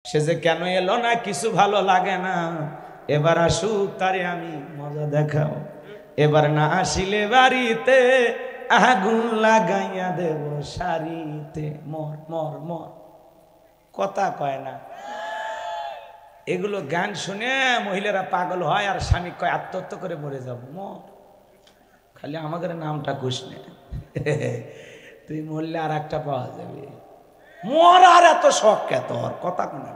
সে যে কেন এলো না কিছু ভালো লাগে না, এবার আসুক তারে আমি মজা দেখাও। এবার না আসিলে বাড়িতে আগুন লাগাইয়া দেব শাড়িতে। মর মর মর, কথা কয় না। এগুলো গান শুনে মহিলারা পাগল হয় আর স্বামী কয় আত্মহত্যা করে মরে যাব। মর, খালি আমাদের নামটা কুসনে তুই মরলে আর একটা পাওয়া যাবে। মর, আর এত শখ কে তোর? কথা কোনা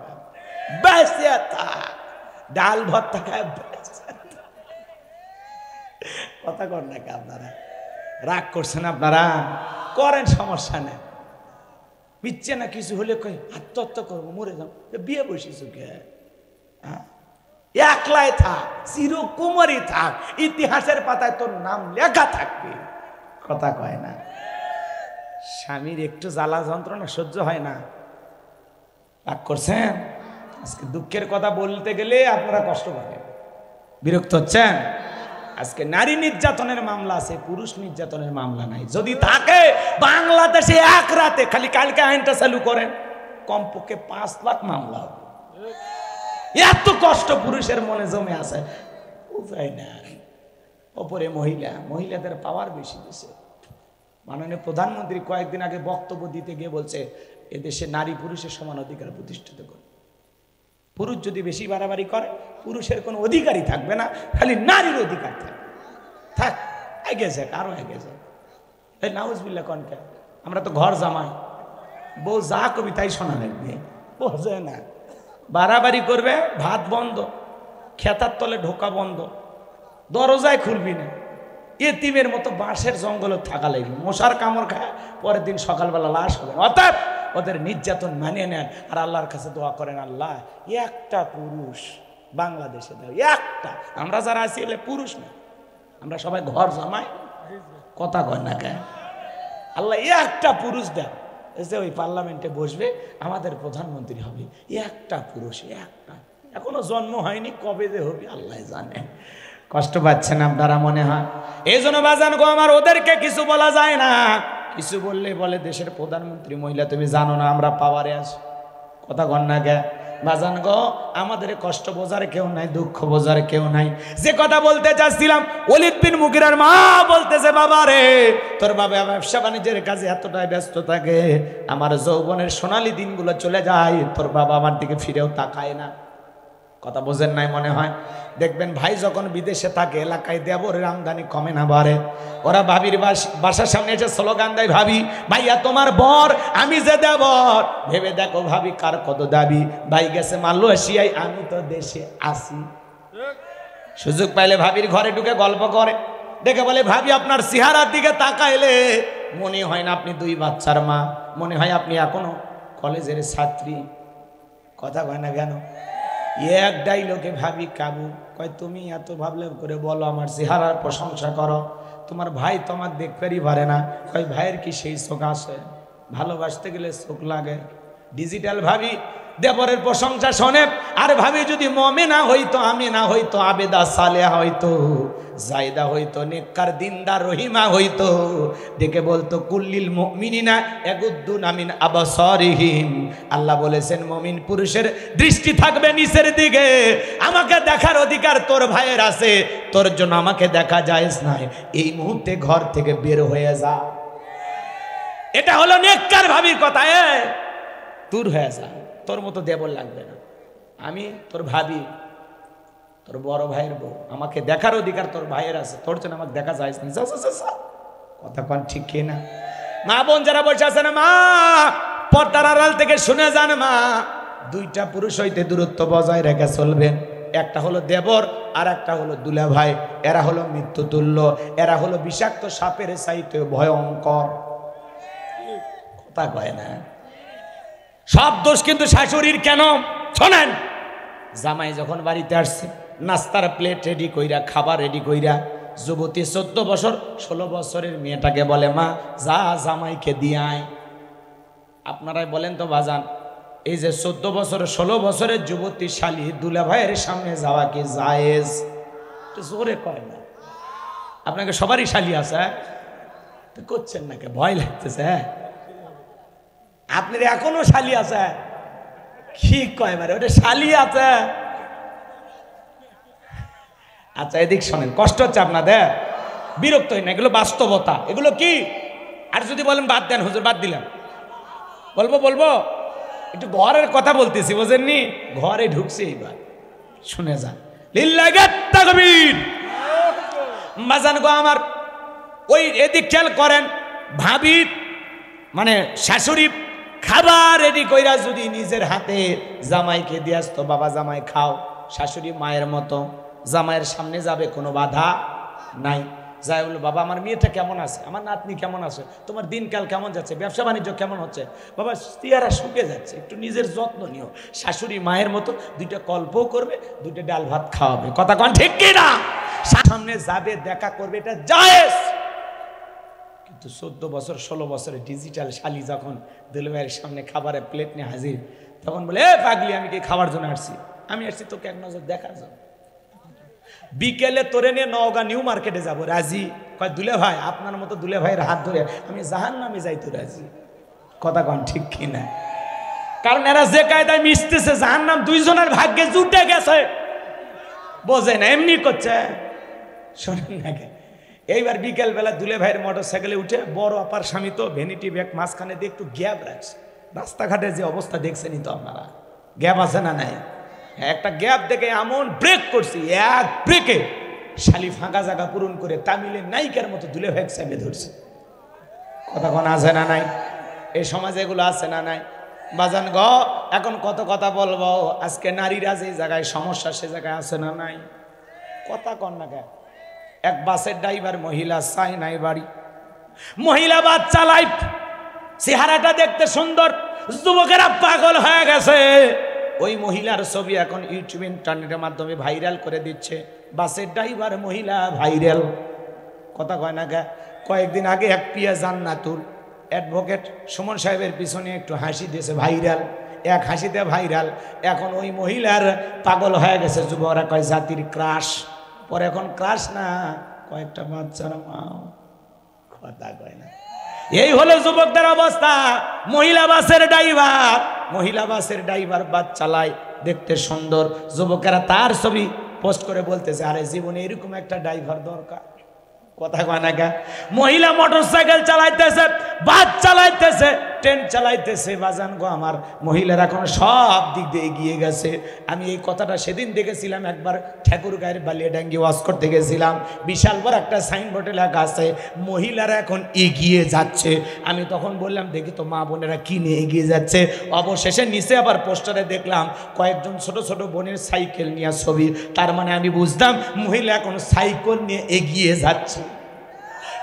বেঁচে থাক, ডাল ভর্তা খায় কথা কর নাকি? আপনারা রাগ করছেন, আপনারা করেন, সমস্যা নেই। পিচ্ছে না কিছু হলে কই আত্মহত্যা করবো, মরে যাও। বিয়ে বসিস কে? একলাই থাক, চিরকুমারী থাক, ইতিহাসের পাতায় তোর নাম লেখা থাকবে। কথা কয় না। স্বামীর একটু জ্বালা যন্ত্রণা সহ্য হয় না, রাগ করছেন। আজকে দুঃখের কথা বলতে গেলে আপনারা কষ্ট পাবেন, বিরক্ত হচ্ছেন। আজকে নারী নির্যাতনের মামলা আছে, পুরুষ নির্যাতনের মামলা নাই। যদি থাকে বাংলাদেশে এক রাতে, খালি কালকে আইনটা চালু করেন, কমপক্ষে 5 লাখ মামলা হবে। এত কষ্ট পুরুষের মনে জমে আছে, উপায় নাই। ওপরে মহিলাদের পাওয়ার বেশি দিছে। মাননীয় প্রধানমন্ত্রী কয়েকদিন আগে বক্তব্য দিতে গিয়ে বলছে এদেশে নারী পুরুষের সমান অধিকার প্রতিষ্ঠিত করে। পুরুষ যদি বেশি বাড়াবাড়ি করে, পুরুষের কোনো অধিকারই থাকবে না, খালি নারীর অধিকার থাকবে। থাক, এগিয়ে যাক, আরো এগিয়ে যাক। এই নাউজুবিল্লাহ কনকা, আমরা তো ঘর জামাই, বউ যা কবি তাই শোনা লাগবে, বোঝে না। বাড়াবাড়ি করবে, ভাত বন্ধ, খেতার তলে ঢোকা বন্ধ, দরজায় খুলবি না। এতিমের মতো বাঁশের জঙ্গলে থাকা লাগবে, মশার কামড় খায়, পরের দিন সকালবেলা লাশ হবে। অর্থাৎ ওদের নির্যাতন মানিয়ে নেন আর আল্লাহর কাছে দোয়া করেন, আল্লাহ একটা পুরুষ বাংলাদেশে দাও, একটা। আমরা যারা আছি এলে পুরুষ না, আমরা সবাই ঘর জামাই, কথা কয় না কেন? আল্লাহ একটা পুরুষ দেন, যে ওই পার্লামেন্টে বসবে, আমাদের প্রধানমন্ত্রী হবে, একটা পুরুষ, একটা। এখনো জন্ম হয়নি, কবে যে হবে আল্লাহ জানে। কষ্ট পাচ্ছেন আপনারা মনে হয়। এই জন্য বাজান গো আমার, ওদেরকে কিছু বলা যায় না। কিছু বললে বলে দেশের প্রধানমন্ত্রী মহিলা, তুমি জানো না আমরা পাওয়ারে আছি। কথা কন না গে বাজান গো, আমাদের কষ্ট বোঝার কেউ নাই, দুঃখ বোঝার কেউ নাই। যে কথা বলতে চাচ্ছিলাম, ওলীদ বিন মুগীরার মা বলতেছে, বাবা রে, তোর বাবা ব্যবসা বাণিজ্যের কাজে এতটাই ব্যস্ত থাকে, আমার যৌবনের সোনালী দিনগুলো চলে যায়, তোর বাবা আমার দিকে ফিরেও তাকায় না। কথা বোঝেন নাই মনে হয়। দেখবেন ভাই যখন বিদেশে থাকে, এলাকায় দেবরের আমদানি কমে না বাড়ে, ওরা ভাবির বাসার সামনে এসে স্লোগান দেয়, ভাবি ভাইয়া তোমার বর, আমি যে দেবর। ভেবে দেখো ভাবি কার কত দাবি। ভাই গেছে মালয়েশিয়ায়, আমি তো দেশে আসি। সুযোগ পাইলে ভাবির ঘরে ঢুকে গল্প করে, দেখে বলে, ভাবি আপনার চেহারার দিকে তাকাইলে মনে হয় না আপনি 2 বাচ্চার মা, মনে হয় আপনি এখনো কলেজের ছাত্রী। কথা কয় না কেন? এক ডাইলগে ভাবি কাবু। কয় তুমি এত ভাবলে করে বলো, আমার চেহারার প্রশংসা করো, তোমার ভাই তোমার দেখতেই পারে না। কয় ভাইয়ের কি সেই চোখ আসে? ভালোবাসতে গেলে চোখ লাগে। ডিজিটাল ভাবি দেবরের প্রশংসা শোনে, আর ভাবি যদি মুমিনা হইতো, আমিনা হইতো, আবেদা সালেহা হইতো, জায়দা হইতো, নেককার দিনদার রহিমা হইতো, ডেকে বলতো কুল্লিল মুমিনিনা ইয়াগুদ্দুনা মিন আবসারিহিম। আল্লাহ বলেছেন মুমিন পুরুষের দৃষ্টি থাকবে নিচের দিকে। আমাকে দেখার অধিকার তোর ভাইয়ের আছে, তোর জন্য আমাকে দেখা জায়েজ নাই। এই মুহূর্তে ঘর থেকে বের হয়ে যা। এটা হলো নেককার ভাবির কথা। দূর হয়ে যা, তোর মতো দেবর লাগবে না। আমি তোর ভাবি, তোর বড় ভাইয়ের বউ, আমাকে দেখার অধিকার তোর ভাইয়ের আছে, তোর জন্য আমাকে দেখা যায় না। কথা কন ঠিক কি না? মা বোন যারা বসে আছে না, মা পর্দার আড়াল থেকে শুনে যান, মা 2টা পুরুষ হইতে দূরত্ব বজায় রেখে চলবেন। একটা হলো দেবর, আর একটা হলো দুলা ভাই। এরা হলো মৃত্যুতুল্য, এরা হলো বিষাক্ত সাপের চাইতে ভয়ঙ্কর। কথা কয় না? সব দোষ কিন্তু শাশুড়ির। কেন শোনেন, জামাই যখন বাড়িতে আসছে, নাস্তার প্লেট রেডি কইরা, খাবার রেডি কইরা, যুবতী 14 বছর 16 বছরের মেয়েটাকে বলে, মা যা জামাইকে দিয়ে আয়। আপনারাই বলেন তো বাজান, এই যে 14 বছর 16 বছরের যুবতী শালী দুলা ভাইয়ের সামনে যাওয়া কি জায়েজ? জোরে কয় না। আপনাকে সবারই শালী আছে, তো করছেন নাকি? ভয় লাগতেছে? আপনার এখনো শালী আছে? কি কয় মারে ওটা শালি আছে। আচ্ছা এদিক শোনেন, কষ্ট হচ্ছে আপনাদের, বিরক্ত হই না, এগুলো বাস্তবতা, এগুলো কি। আর যদি বলেন বাদ দেন হুজুর, বাদ দিলাম, বলবো একটু ঘরের কথা বলতেছি, বোঝেননি? ঘরে ঢুকছে এইবার, শুনে যান। লিল্লাহি তাকবীর। বাজান গো আমার, ওই এদিক খেয়াল করেন, ভাবি মানে শাশুড়ি খাবার রেডি কইরা যদি নিজের হাতে জামাইকে দিয়ে আসতো, বাবা জামাই খাও, শাশুড়ি মায়ের মতো জামাইয়ের সামনে যাবে, কোনো বাধা নাই। যাই বললো, বাবা আমার মেয়েটা কেমন আছে, আমার নাতনি কেমন আছে, তোমার দিনকাল কেমন যাচ্ছে, ব্যবসা বাণিজ্য কেমন হচ্ছে, বাবা চেহারা শুকে যাচ্ছে, একটু নিজের যত্ন নিও। শাশুড়ি মায়ের মতো দুইটা গল্পও করবে, দুইটা ডাল ভাত খাওয়াবে। কথা কন ঠিক কি না? সামনে যাবে, দেখা করবে, এটা জায়েজ। কিন্তু 14 বছর 16 বছরের ডিজিটাল শালি যখন দুলাভাইয়ের সামনে খাবারের প্লেট নিয়ে হাজির, তখন বলে, এ পাগলি, আমি কি খাবার জন্য আসছি? আমি আসছি তোকে এক নজর দেখার জন্য। বিকেলে তোরে নিয়ে নওগাঁ নিউ মার্কেটে যাবো, রাজি? কয় দুলে ভাই, আপনার মতো দুলে ভাইয়ের হাত ধরে আমি জাহান্নামে যাইতে রাজি। কথা কন ঠিক কিনা? কারণ এরা যে কায়দায় মিশতেছে, জাহান্নাম দুইজনের ভাগ্যে জুটে গেছে, বোঝে না, এমনি করছে। শোনেন না, এইবার বিকেল বেলা দুলে ভাইয়ের মোটর সাইকেলে উঠে, বড় আপার স্বামী তো ভ্যানিটি ব্যাগ মাঝখানে দিয়ে একটু গ্যাপ রাখছে। রাস্তাঘাটের যে অবস্থা দেখছেনই তো আপনারা, গ্যাপ আছে না নাই? একটা গ্যাপ দেখে এমন ব্রেক করছি, এক ব্রেকে শালি ফাঁকা জায়গা পূরণ করে তামিলের নায়িকার মতো দুলে ভাই সামনে ধরছে। কথা কোন আছে না নাই? এই সমাজে এগুলো আছে না নাই? বাজান গ, এখন কত কথা বলবো, আজকে নারীরা যে জায়গায় সমস্যা, সে জায়গায় আছে না নাই? কথা কন না কেন? এক বাসের ড্রাইভার মহিলা, চাই নাই বাড়ি, মহিলা বাস চালাই, চেহারাটা দেখতে সুন্দর, যুবকেরা পাগল হয়ে গেছে। ওই মহিলার ছবি এখন ইউটিউব ইন্টারনেটের মাধ্যমে ভাইরাল করে দিচ্ছে, বাসের ড্রাইভার মহিলা ভাইরাল। কথা কয় না কে? কয়েকদিন আগে এক পিয়া জান্নাতুল অ্যাডভোকেট সুমন সাহেবের পিছনে একটু হাসি দিয়েছে, ভাইরাল, এক হাসিতে ভাইরাল। এখন ওই মহিলার পাগল হয়ে গেছে যুবকরা, কয় জাতির ক্রাশ। পরে এখন ক্রাশ না, কয়েকটা বাচ্চার মা। কথা কয় না? এই হলো যুবকদের অবস্থা। মহিলা বাসের ড্রাইভার বাস চালায়, দেখতে সুন্দর, যুবকেরা তার ছবি পোস্ট করে বলতেছে, আরে জীবনে এরকম একটা ড্রাইভার দরকার। কথা কয় না কে? মহিলা মোটর সাইকেল চালাইতেছে, বাস চালাইতেছে, ট্রেন চালাইতেছে। বাজান গো আমার, মহিলারা এখন সব দিক দিয়ে এগিয়ে গেছে। আমি এই কথাটা সেদিন দেখেছিলাম, একবার ঠাকুরগাঁয়ের বালিয়াডাঙ্গি ওয়াজ করতে গেছিলাম, বিশাল বড় একটা সাইনবোর্ডে লেখা আছে মহিলারা এখন এগিয়ে যাচ্ছে। আমি তখন বললাম, দেখি তো মা বোনেরা কি নিয়ে এগিয়ে যাচ্ছে। অবশেষে নিচে আবার পোস্টারে দেখলাম কয়েকজন ছোট ছোট বোনের সাইকেল নিয়ে ছবি। তার মানে আমি বুঝতাম মহিলা এখন সাইকেল নিয়ে এগিয়ে যাচ্ছে।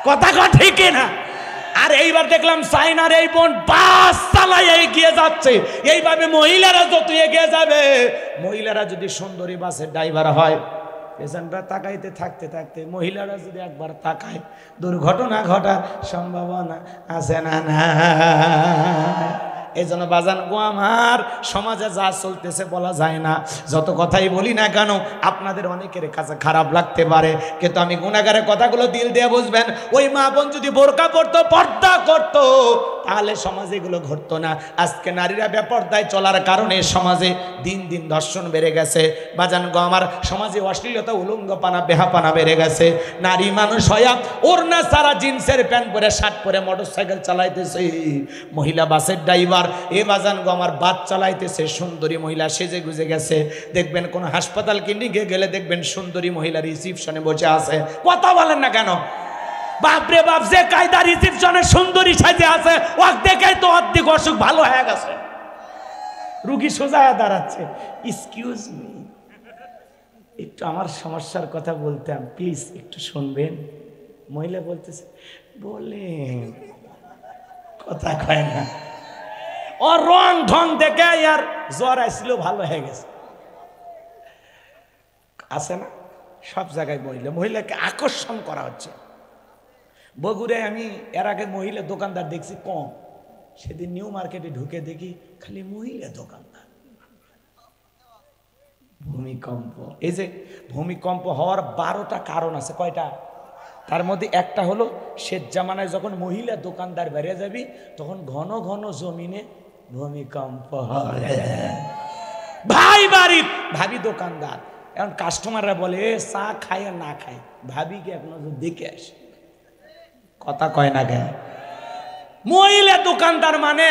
কথা ঠিক না? আর এইবার দেখলাম চাইনার এই বোন বাস চালায় এগিয়ে যাচ্ছে। এইভাবে মহিলারা যত এগিয়ে যাবে, মহিলারা যদি সুন্দরী বাসের ড্রাইভার হয়, পেছনটা তাকাইতে থাকতে থাকতে মহিলারা যদি একবার তাকায়, দুর্ঘটনা ঘটার সম্ভাবনা আছে না? না, এই জন্য বাজান গো আমার, সমাজে যা চলতেছে বলা যায় না। যত কথাই বলি না কেন, আপনাদের অনেকের কাছে খারাপ লাগতে পারে, কিন্তু আমি গুনাহগারের কথাগুলো দিল দিয়ে বুঝবেন। ওই মা বোন যদি বোরকা পরতো, পর্দা করতো, তাহলে সমাজে এগুলো ঘটতো না। আজকে নারীরা বেপর্দায় চলার কারণে সমাজে দিন দিন ধর্ষণ বেড়ে গেছে। বাজান গো আমার, সমাজে অশ্লীলতা, উলঙ্গপানা, বেহাপানা বেড়ে গেছে। নারী মানুষ হইয়া ওড়না সারা জিন্সের প্যান্ট পরে, শার্ট পরে মোটর সাইকেল চালাইতেছে। মহিলা বাসের ড্রাইভার এ বাজান গো আমার, বাস চালাইতেছে, সুন্দরী মহিলা সেজে গুজে গেছে। দেখবেন কোন হাসপাতাল ক্লিনিকে গেলে দেখবেন সুন্দরী মহিলা রিসিপশনে বসে আছে। কথা বলেন না কেন? বাপরে বাপ, যে কায়দা রিসিপশনে সুন্দরী সাজে আছে, ও দেখে তো অর্ধেক অসুখ ভালো হয়ে গেছে। রুগী সোজা দাঁড়াচ্ছে, এক্সকিউজ মি, একটু আমার সমস্যার কথা বলতাম, প্লিজ একটু শুনবেন। মহিলা বলতেছে, বলেন। কথা কয় না। ও রং ঢং দেখে আর জ্বর আসছিল, ভালো হয়ে গেছে। আছে না সব জায়গায় মহিলাকে আকর্ষণ করা হচ্ছে। বগুড়ায় আমি এর আগে মহিলা দোকানদার দেখছি কম, সেদিন নিউ মার্কেটে ঢুকে দেখি খালি মহিলা দোকানদার। ভূমিকম্প, এই যে ভূমিকম্প হওয়ার 12টা কারণ আছে। কয়টা? তার মধ্যে একটা হলো, শেষ জামানায় যখন মহিলা দোকানদার বেড়ে যাবি, তখন ঘন ঘন জমিনে ভূমিকম্প হয়। গরিব, ভাবি দোকানদার। এখন কাস্টমাররা বলে এ চা খায় আর না খায়, ভাবিকে এক নজর দেখে আসে। কথা কয় না কেন? মহিলা দোকানদার মানে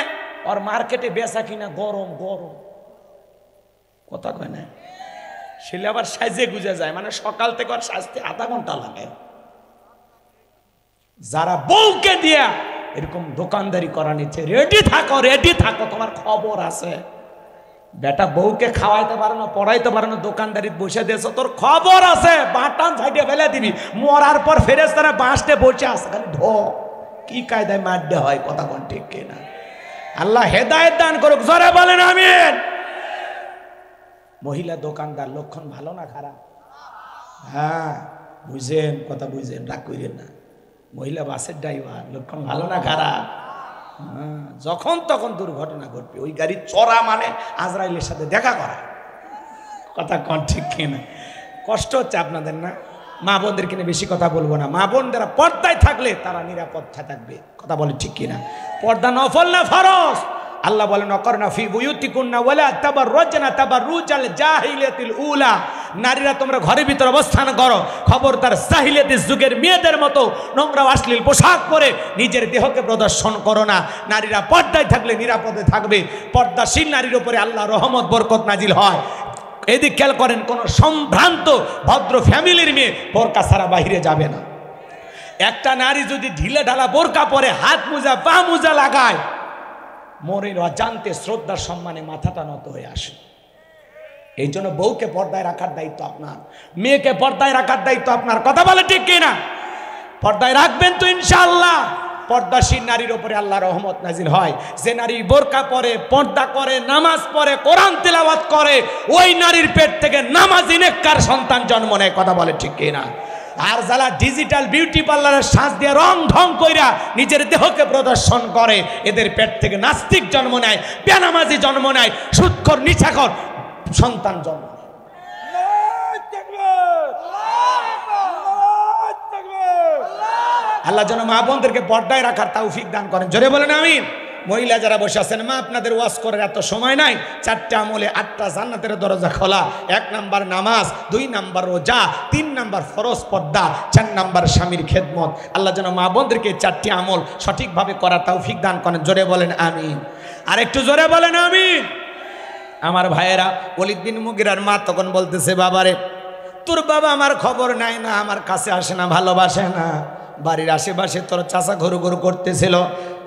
ওর মার্কেটে বেচা কিনা গরম গরম। কথা কয় না? সেলে আবার সাজে গুজে যায়, মানে সকাল থেকে ওর সাজতে আধা ঘন্টা লাগে। যারা বউকে দিয়া এরকম দোকানদারি করা নিচ্ছে, রেডি থাকো, তোমার খবর আছে। বেটা বউকে খাওয়াইতে পারো না, পড়াইতে পারো না, দোকানদারি বসে দিয়েছ, তোর খবর আছে। বাটান সাইডে ফেলে দিবি, মরার পর ফেরেশতারা বাঁশতে বসে আছে, খালি ঢো কি কায়দায় মারতে হয়। কথা কোন ঠিক কিনা? আল্লাহ হেদায়েত দান করুক, জোরে বলেন আমিন। মহিলা দোকানদার লক্ষণ ভালো না খারাপ? হ্যাঁ বুঝেন, কথা বুঝেন, রাগ করেন না। মহিলা বাসের ড্রাইভার লক্ষণ ভালো না খারাপ? যখন তখন দুর্ঘটনা ঘটবে। ওই গাড়ি চড়া মানে আজরাইলের সাথে দেখা করা। কথা কন ঠিক কিনা? কষ্ট হচ্ছে আপনাদের না? মা বোনদের কিনে বেশি কথা বলবো না। মা বোনরা পর্দায় থাকলে তারা নিরাপদ থাকবে। কথা বলে ঠিক কিনা? পর্দা নফল না ফরজ? আল্লাহ বলেন অকরনা ফি বুয়ুতিকুন্না ওয়ালা তাবাররুজনা তাবাররুজাল জাহিলিয়াতিল উলা। নারীরা তোমরা ঘরের ভিতর অবস্থান করো, খবরদার জাহিলিয়াতের যুগের মেয়েদের মতো নোংরা অশ্লীল পোশাক পরে নিজের দেহকে প্রদর্শন করো না। নারীরা পর্দায় থাকলে নিরাপদে থাকবে। পর্দাশীল নারীর উপরে আল্লাহ রহমত বরকত নাজিল হয়। এদিক খেয়াল করেন, কোন সম্ভ্রান্ত ভদ্র ফ্যামিলির মেয়ে বোরকা ছাড়া বাইরে যাবে না। একটা নারী যদি ঢিলে ঢালা বোরকা পরে, হাত মোজা পা মোজা লাগায়, মনের অজান্তে শ্রদ্ধার সম্মানে মাথাটা নত হয়ে আসে। এই জন্য বউকে পর্দায় রাখার দায়িত্ব আপনার, মেয়েকে পর্দায় রাখার দায়িত্ব আপনার। কথা বলে ঠিক কিনা? পর্দায় রাখবেন তো ইনশাআল্লাহ। পর্দাশীল নারীর উপরে আল্লাহ রহমত নাজিল হয়। যে নারী বোরকা পরে, পর্দা করে, নামাজ পড়ে, কোরআন তেলাওয়াত করে, ওই নারীর পেট থেকে নামাজি নেককার সন্তান জন্ম নেয়। কথা বলে ঠিক কিনা? আর যারা ডিজিটাল বিউটি পার্লারের সাজ দিয়ে রং ঢং কইরা নিজের দেহকে প্রদর্শন করে, এদের পেট থেকে নাস্তিক জন্ম নেয়, বেনামাজি জন্ম নেয়, সুদখোর নিশাখোর সন্তান জন্ম নেয়। আল্লাহ যেন মা বোনদেরকে পর্দায় রাখার তৌফিক দান করেন। জোরে বলেন আমিন। মহিলা যারা বসে আছেন, মা আপনাদের ওয়াজ করার এত সময় নাই। 4টে আমলে 8টা জান্নাতের দরজা খোলা। 1 নাম্বার নামাজ, 2 নাম্বার রোজা, 3 নাম্বার ফরজ পর্দা, 4 নাম্বার স্বামীর খেদমত। আল্লাহ যেন মা বোনদেরকে 4টি আমল সঠিকভাবে করার তৌফিক দান করেন। জোরে বলেন আমিন। আর একটু জোরে বলেন আমিন। আমার ভাইয়েরা, ওলীদ বিন মুগীরার মা তখন বলতেছে, বাবারে তোর বাবা আমার খবর নাই না, আমার কাছে আসে না, ভালোবাসে না। বাড়ির আশেপাশে তোর চাচা ঘুরু ঘুরু করতেছিল,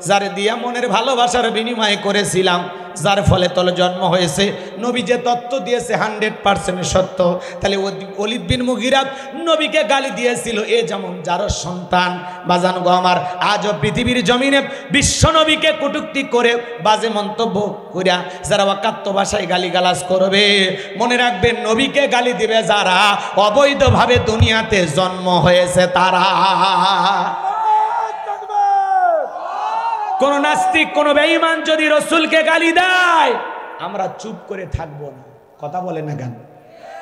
যারে দিয়া মনের ভালোবাসার বিনিময় করেছিলাম, যার ফলে তোর জন্ম হয়েছে। নবী যে তত্ত্ব দিয়েছে 100% সত্য। তাহলে ওলীদ বিন মুগীরা নবীকে গালি দিয়েছিল, এ যেমন যার সন্তান। বাজান গো আমার, আজও পৃথিবীর জমিনে বিশ্ব নবীকে কটূক্তি করে, বাজে মন্তব্য করিয়া যারা অকাত্য ভাষায় গালিগালাজ করবে, মনে রাখবেন নবীকে গালি দিবে যারা অবৈধভাবে দুনিয়াতে জন্ম হয়েছে তারা। কোন নাস্তিক, কোন বেঈমান যদি রাসূলকে গালি দেয়, আমরা চুপ করে থাকবো না। কথা বলে না কেন?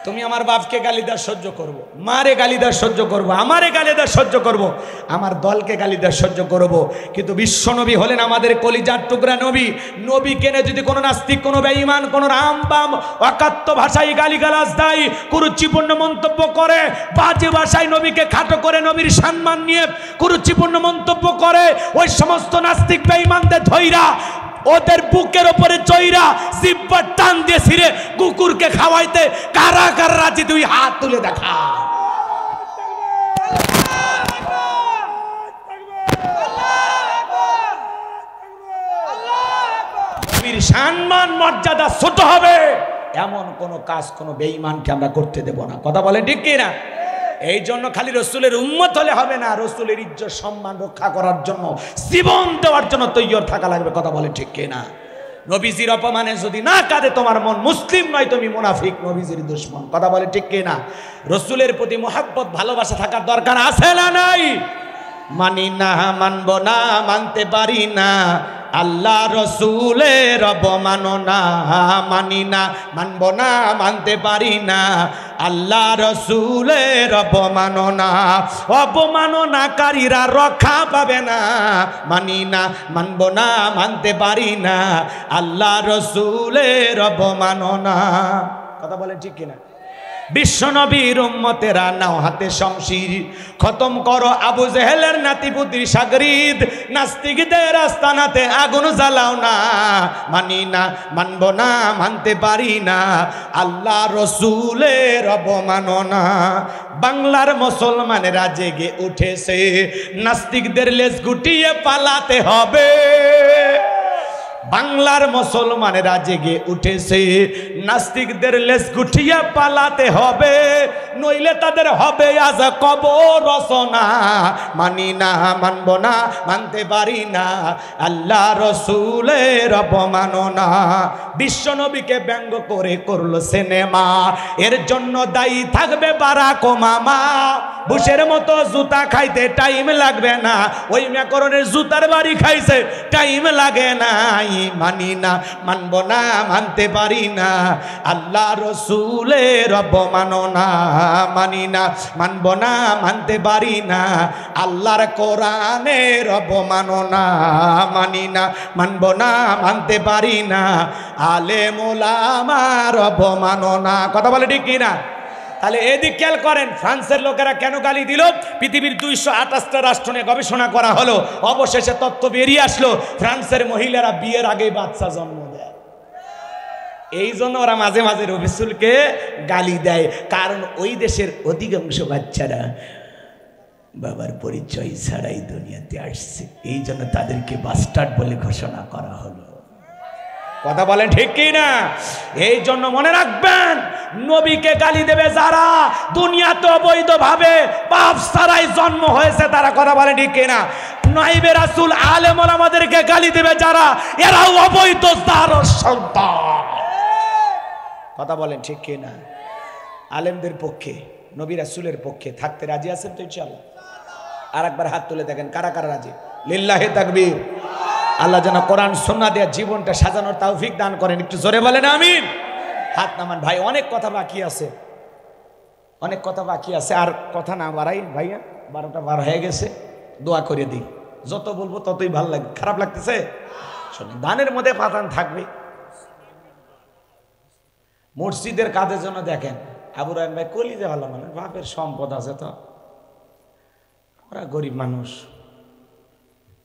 তুমি আমার বাপকে গালি দেওয়া সহ্য করব, মারে গালি দেওয়া সহ্য করব, আমারে গালি দেওয়া সহ্য করব, আমার দলকে গালি দেওয়া সহ্য করব। কিন্তু বিশ্ব নবী হলেন আমাদের কলিজার টুকরা নবী। নবী কেনে যদি কোনো নাস্তিক, কোনো বেঈমান, কোনো রামবাম অকাত্য ভাষায় গালিগালাজ দেয়, কুরুচিপূর্ণ মন্তব্য করে, বাজে ভাষায় নবীকে খাটো করে, নবীর সম্মান নিয়ে কুরুচিপূর্ণ মন্তব্য করে, ওই সমস্ত নাস্তিক বেঈমানদের ধইরা ওদের বুকের উপরে চইরা জিহ্বা টান দিয়ে ছিঁড়ে কুকুরকে খাওয়াইতে কারা কারা রাজি? তুই হাত তুলে দেখা। নবীর সম্মান মর্যাদা ছোট হবে এমন কোন কাজ কোন বেঈমানকে আমরা করতে দেব না। কথা বলে ঠিক কি না? এই জন্য খালি রসুলের উম্মত হলে হবে না, রসুলের ইজ্জত সম্মান রক্ষা করার জন্য জীবন দেওয়ার জন্য তৈরি থাকা লাগবে। কথা বলে ঠিক কিনা? নবীজির অপমানে যদি না কাঁদে তোমার মন, মুসলিম নয়, তুমি মুনাফিক, নবীজির দুশমন। কথা বলে ঠিক কিনা? রসুলের প্রতি মহব্বত ভালোবাসা থাকার দরকার আছে না নাই? মানি না, মানব না, মানতে পারি না, আল্লাহ রসুলের অবমাননা। মানি না, মানব না, মানতে পারি না, আল্লাহ রসুলের অবমাননা। অবমাননাকারীরা রক্ষা পাবে না। মানি না, মানব না, মানতে পারি না, আল্লাহ রসুলের অবমাননা। কথা বলেন ঠিক কিনা? বিশ্ব নবীর উম্মতেরা নাও হাতে শমশির, খতম করো আবু জেহেলের নাতিপুতির সাগরিদ, নাস্তিকদের আস্তানাতে আগুন জ্বালাও না, মানি না, মানব না, মানতে পারি না, আল্লাহ রসুলের অবমাননা। বাংলার মুসলমানেরা জেগে উঠেছে, নাস্তিকদের লেজ গুটিয়ে পালাতে হবে। বাংলার মুসলমানেরা জেগে উঠেছে, নাস্তিকদের লেজ গুটিয়ে পালাতে হবে, নইলে তাদের হবে আজ কবর রচনা। মানি না, মানব না, মানতে পারি না, আল্লাহ রসুলের অবমাননা। বিশ্ব নবীকে ব্যঙ্গ করে করলো সিনেমা, এর জন্য দায়ী থাকবে বারাক ওবামা। বুশের মতো জুতা খাইতে টাইম লাগবে না, ওই ম্যাকরনের জুতার বাড়ি খাইছে টাইম লাগে না। মানি না, মানব না, মানতে পারি না, আল্লাহ রসুলের অবমাননা। মানি না, মানব না, মানতে পারি না, আল্লাহর কোরআনের অবমাননা। মানি না, মানব না, মানতে পারি না, আলেম ওলামার অবমাননা। কথা বলে ঠিক কিনা? তাহলে এদিক খেয়াল করেন, ফ্রান্সের লোকেরা কেন গালি দিল? পৃথিবীর 228টা রাষ্ট্র নিয়ে গবেষণা করা হলো, অবশেষে তথ্য বেরিয়ে আসলো ফ্রান্সের মহিলারা বিয়ের আগে বাচ্চা জন্ম দেয়। এই জন্য ওরা মাঝে মাঝে রবিসুলকে গালি দেয়, কারণ ওই দেশের অধিকাংশ বাচ্চারা বাবার পরিচয় ছাড়াই দুনিয়াতে আসছে, এই জন্য তাদেরকে বাস্টার্ড বলে ঘোষণা করা হলো। কথা বলেন ঠিক কি না? এই জন্য মনে রাখবেন, নবীকে গালি দেবে যারা দুনিয়াতে অবৈধভাবে বাপ ছাড়াই জন্ম হয়েছে তারা। কথা বলেন ঠিক কি না? নাইবে রাসূল আলেম ওলামাদেরকে গালি দেবে যারা, এরাও অবৈধ তার সন্তান। কথা বলেন ঠিক কি না? আলেমদের পক্ষে, নবী রাসূলের পক্ষে থাকতে রাজি আছেন তো ইনশাআল্লাহ? আর একবার হাত তুলে দেখেন কারা কারা রাজি। লিল্লাহি তাকবীর। আল্লাহ যেন কোরআন সুন্নাহ দিয়ে জীবনটা সাজানোর তৌফিক দান করেন। একটু জোরে বলেন আমিন। হাত নামান ভাই, অনেক কথা বাকি আছে, অনেক কথা বাকি আছে। আর কথা না বাড়াই ভাইয়া, 12টা বার হয়ে গেছে, দোয়া করে দিই। যত বলবো ততই ভালো লাগবে। খারাপ লাগতেছে? শোনেন, ধানের মধ্যে পাতান থাকবে। মসজিদের কাজের জন্য দেখেন, আবু রায়হান ভাই কলিজা ভালো মানুষ, বাপের সম্পদ আছে, তো আমরা গরিব মানুষ।